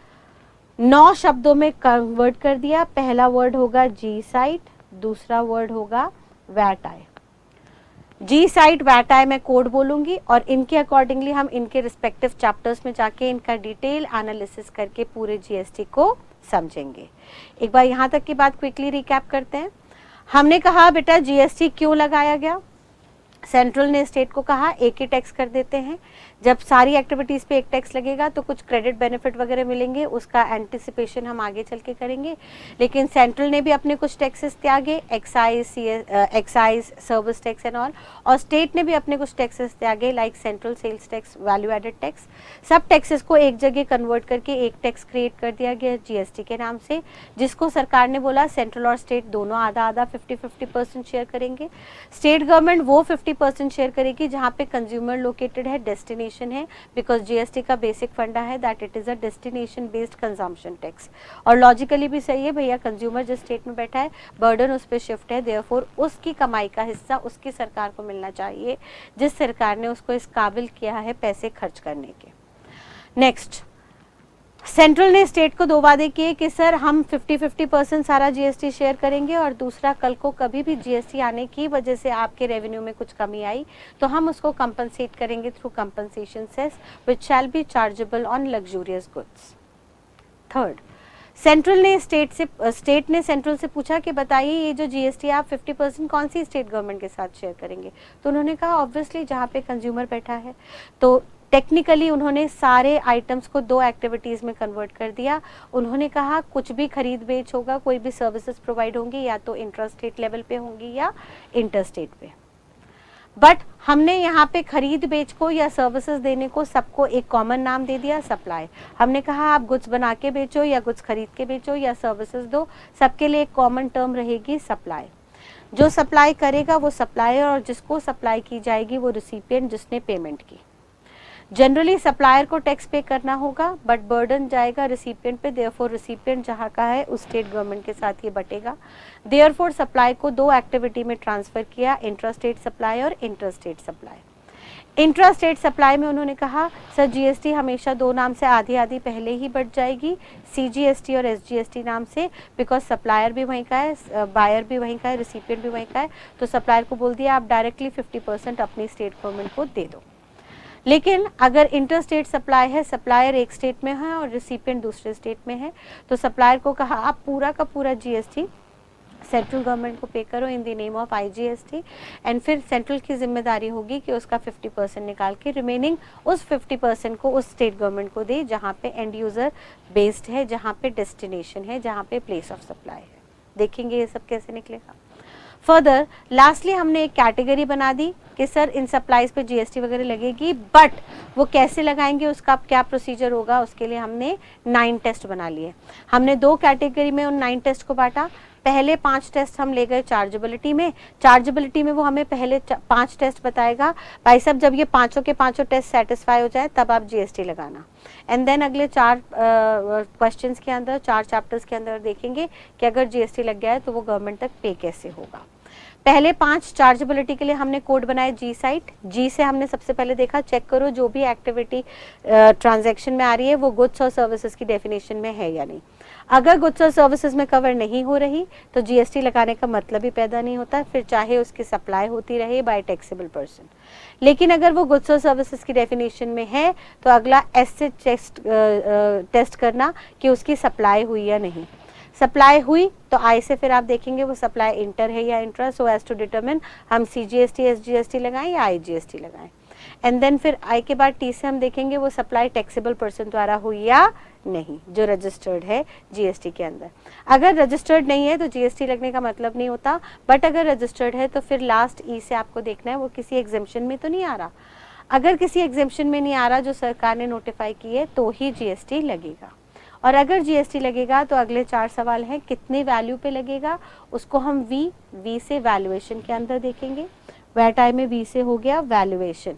[SPEAKER 1] 9 शब्दों में कन्वर्ट कर दिया। पहला वर्ड होगा जी साइट, दूसरा वर्ड होगा वैट आई। जी साइट वैट आई मैं कोड बोलूंगी और इनके अकॉर्डिंगली हम इनके रिस्पेक्टिव चैप्टर्स में जाके इनका डिटेल एनालिसिस करके पूरे जीएसटी को समझेंगे। एक बार यहाँ तक की बात क्विकली रिकैप करते हैं। हमने कहा बेटा जीएसटी क्यों लगाया गया, सेंट्रल ने स्टेट को कहा एक ही टैक्स कर देते हैं, जब सारी एक्टिविटीज पे एक टैक्स लगेगा तो कुछ क्रेडिट बेनिफिट वगैरह मिलेंगे, उसका एंटिसिपेशन हम आगे चल के करेंगे। लेकिन सेंट्रल ने भी अपने कुछ टैक्सेस त्यागे, excise, service tax and all, और स्टेट ने भी अपने कुछ टैक्सेस त्यागे like central sales tax, value added tax. सब टैक्सेस को एक जगह कन्वर्ट करके एक टैक्स क्रिएट कर दिया गया जीएसटी के नाम से, जिसको सरकार ने बोला सेंट्रल और स्टेट दोनों आधा आधा 50-50% शेयर करेंगे। स्टेट गवर्नमेंट वो 50% शेयर करेगी जहाँ पे कंज्यूमर लोकेटेड है, डेस्टिनेशन है, बिकॉज जीएसटी का बेसिक फंडा है that it is a destination based consumption tax. और लॉजिकली भी सही है भैया, कंज्यूमर जिस स्टेट में बैठा है बर्डन उस पर शिफ्ट है, देयरफॉर उसकी कमाई का हिस्सा उसकी सरकार को मिलना चाहिए जिस सरकार ने उसको इस काबिल किया है पैसे खर्च करने के। नेक्स्ट, सेंट्रल ने स्टेट को 2 वादे किए कि सर हम 50-50% सारा जीएसटी शेयर करेंगे, और दूसरा कल को कभी भी जीएसटी आने की वजह से आपके रेवेन्यू में कुछ कमी आई तो हम उसको कंपनसेट करेंगे through compensation cess which shall be chargeable on luxurious goods. Third, state ने सेंट्रल से पूछा कि बताइए ये जो जीएसटी आप 50% कौन सी स्टेट गवर्नमेंट के साथ शेयर करेंगे, तो उन्होंने कहा ऑब्वियसली जहाँ पे कंज्यूमर बैठा है। तो टेक्निकली उन्होंने सारे आइटम्स को 2 एक्टिविटीज़ में कन्वर्ट कर दिया। उन्होंने कहा कुछ भी खरीद बेच होगा, कोई भी सर्विसेज प्रोवाइड होंगी या तो इंट्रा स्टेट लेवल पे होंगी या इंटर स्टेट पे, बट हमने यहाँ पे खरीद बेच को या सर्विसेज देने को सबको एक कॉमन नाम दे दिया, सप्लाई। हमने कहा आप गुड्स बना के बेचो या गुड्स खरीद के बेचो या सर्विसेज दो, सबके लिए एक कॉमन टर्म रहेगी सप्लाई। जो सप्लाई करेगा वो सप्लायर और जिसको सप्लाई की जाएगी वो रिसिपिएंट जिसने पेमेंट की। जनरली सप्लायर को टैक्स पे करना होगा बट बर्डन जाएगा रिसिपिएंट पे, देयरफॉर रिसिपिएंट जहाँ का है उस स्टेट गवर्नमेंट के साथ ये बटेगा। देयरफॉर सप्लाई को 2 एक्टिविटी में ट्रांसफर किया, इंट्रा स्टेट सप्लाई और inter state supply. Intra state supply में उन्होंने कहा सर जीएसटी हमेशा 2 नाम से आधी आधी पहले ही बढ़ जाएगी, सीजीएसटी और एसजीएसटी नाम से, बिकॉज सप्लायर भी वहीं का है, बायर भी वहीं का है, रिसिपिएंट भी वहीं का है। तो सप्लायर को बोल दिया आप डायरेक्टली 50% अपनी स्टेट गवर्नमेंट को दे दो। लेकिन अगर इंटर स्टेट सप्लाई है, सप्लायर एक स्टेट में है और रिसिपिएंट दूसरे स्टेट में है, तो सप्लायर को कहा आप पूरा का पूरा जीएसटी सेंट्रल गवर्नमेंट को पे करो इन the name of IGST, and फिर सेंट्रल की जिम्मेदारी होगी कि उसका 50% निकाल के रिमेनिंग उस 50% को उस स्टेट गवर्नमेंट को दे जहाँ पे एंड यूजर बेस्ड है, जहाँ पे डेस्टिनेशन है, जहाँ पे प्लेस ऑफ सप्लाई है। देखेंगे ये सब कैसे निकलेगा। फर्दर लास्टली हमने एक कैटेगरी बना दी कि सर इन सप्लाईज पे जीएसटी वगैरह लगेगी, बट वो कैसे लगाएंगे, उसका क्या प्रोसीजर होगा, उसके लिए हमने 9 टेस्ट बना लिए। हमने 2 कैटेगरी में उन 9 टेस्ट को बांटा। पहले 5 टेस्ट हम ले गए चार्जेबिलिटी में। चार्जेबिलिटी में वो हमें पहले 5 टेस्ट बताएगा, भाई साहब जब ये पांचों के पांचों टेस्ट सेटिस्फाई हो जाए तब आप जीएसटी लगाना। एंड देन अगले 4 क्वेश्चंस के अंदर, 4 चैप्टर्स के अंदर देखेंगे कि अगर जीएसटी लग गया है तो वो गवर्नमेंट तक पे कैसे होगा। पहले 5 चार्जेबिलिटी के लिए हमने कोड बनाए जी साइट। जी से हमने सबसे पहले देखा, चेक करो जो भी एक्टिविटी ट्रांजैक्शन में आ रही है वो गुड्स और सर्विसेज की डेफिनेशन में है या नहीं। अगर गुड्स और सर्विसेज में कवर नहीं हो रही तो जीएसटी लगाने का मतलब ही पैदा नहीं होता, फिर चाहे उसकी सप्लाई होती रहे बाय टैक्सेबल पर्सन। लेकिन अगर वो गुड्स और सर्विसेज की डेफिनेशन में है तो अगला एस से टेस्ट करना कि उसकी सप्लाई हुई या नहीं। सप्लाई हुई तो आई से फिर आप देखेंगे वो सप्लाई इंटर है या intra, so as to determine हम सीजीएसटी एसजीएसटी लगाएं या आईजीएसटी लगाएं। एंड देन फिर आई के बाद टी से हम देखेंगे वो सप्लाई टैक्सेबल पर्सन द्वारा हुई या नहीं, जो रजिस्टर्ड है जीएसटी के अंदर। अगर रजिस्टर्ड नहीं है तो जीएसटी लगने का मतलब नहीं होता, बट अगर रजिस्टर्ड है तो फिर लास्ट ई से आपको देखना है वो किसी एग्जेम्पशन में तो नहीं आ रहा। अगर किसी एग्जेम्पशन में नहीं आ रहा जो सरकार ने नोटिफाई की है तो ही जीएसटी लगेगा। और अगर जीएसटी लगेगा तो अगले 4 सवाल हैं, कितने वैल्यू पे लगेगा, उसको हम वी से वैल्यूएशन के अंदर देखेंगे। वैट आई में वी से हो गया वैल्यूएशन,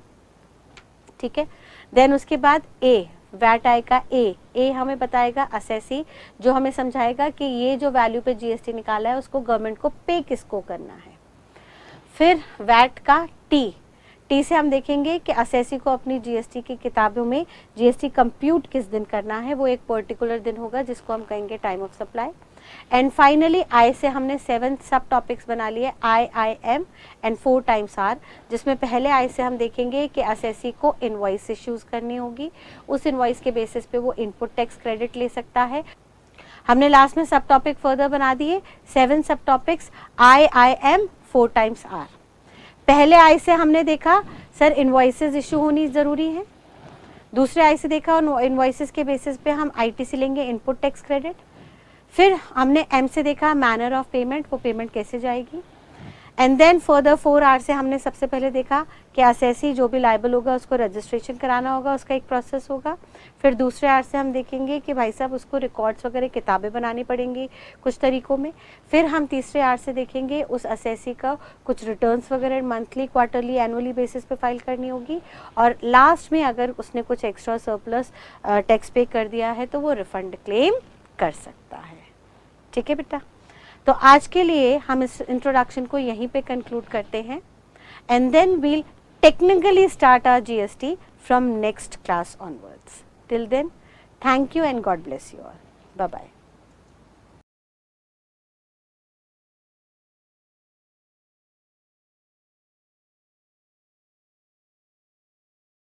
[SPEAKER 1] ठीक है। देन उसके बाद ए, वैट आई का ए हमें बताएगा असेसी, जो हमें समझाएगा कि ये जो वैल्यू पे जीएसटी निकाला है उसको गवर्नमेंट को पे किसको करना है। फिर वैट का टी से हम देखेंगे कि असेसी को अपनी जीएसटी की किताबों में जीएसटी कंप्यूट किस दिन करना है, वो एक पर्टिकुलर दिन होगा जिसको हम कहेंगे time of supply. And finally I से हमने 7 सब टॉपिक्स बना लिए, I M and 4 times R, जिसमें पहले आई से हम देखेंगे कि असेसी को इनवॉइस इश्यूज करनी होगी, उस इनवॉइस के बेसिस पे वो इनपुट टैक्स क्रेडिट ले सकता है। हमने लास्ट में सब टॉपिक फर्दर बना दिए 7 subtopics, I M 4 times R. पहले आई से हमने देखा सर इनवॉइसेस इशू होनी जरूरी है, दूसरे आई से देखा और इनवॉइसेस के बेसिस पे हम आईटीसी लेंगे, इनपुट टैक्स क्रेडिट। फिर हमने एम से देखा मैनर ऑफ पेमेंट, वो पेमेंट कैसे जाएगी। एंड देन फर्दर 4 आर से हमने सबसे पहले देखा कि असेसी जो भी लायबल होगा उसको रजिस्ट्रेशन कराना होगा, उसका एक प्रोसेस होगा। फिर दूसरे आर से हम देखेंगे कि भाई साहब उसको रिकॉर्ड्स वगैरह किताबें बनानी पड़ेंगी कुछ तरीकों में। फिर हम तीसरे आर से देखेंगे उस असेसी का कुछ रिटर्न्स वगैरह मंथली, क्वार्टरली, एनुअली बेसिस पे फाइल करनी होगी। और लास्ट में अगर उसने कुछ एक्स्ट्रा सरप्लस टैक्स पे कर दिया है तो वो रिफंड क्लेम कर सकता है। ठीक है बेटा, तो आज के लिए हम इस इंट्रोडक्शन को यहीं पे कंक्लूड करते हैं and then we'll technically start our GST from next class onwards. Till then, thank you and God bless you all. Bye bye.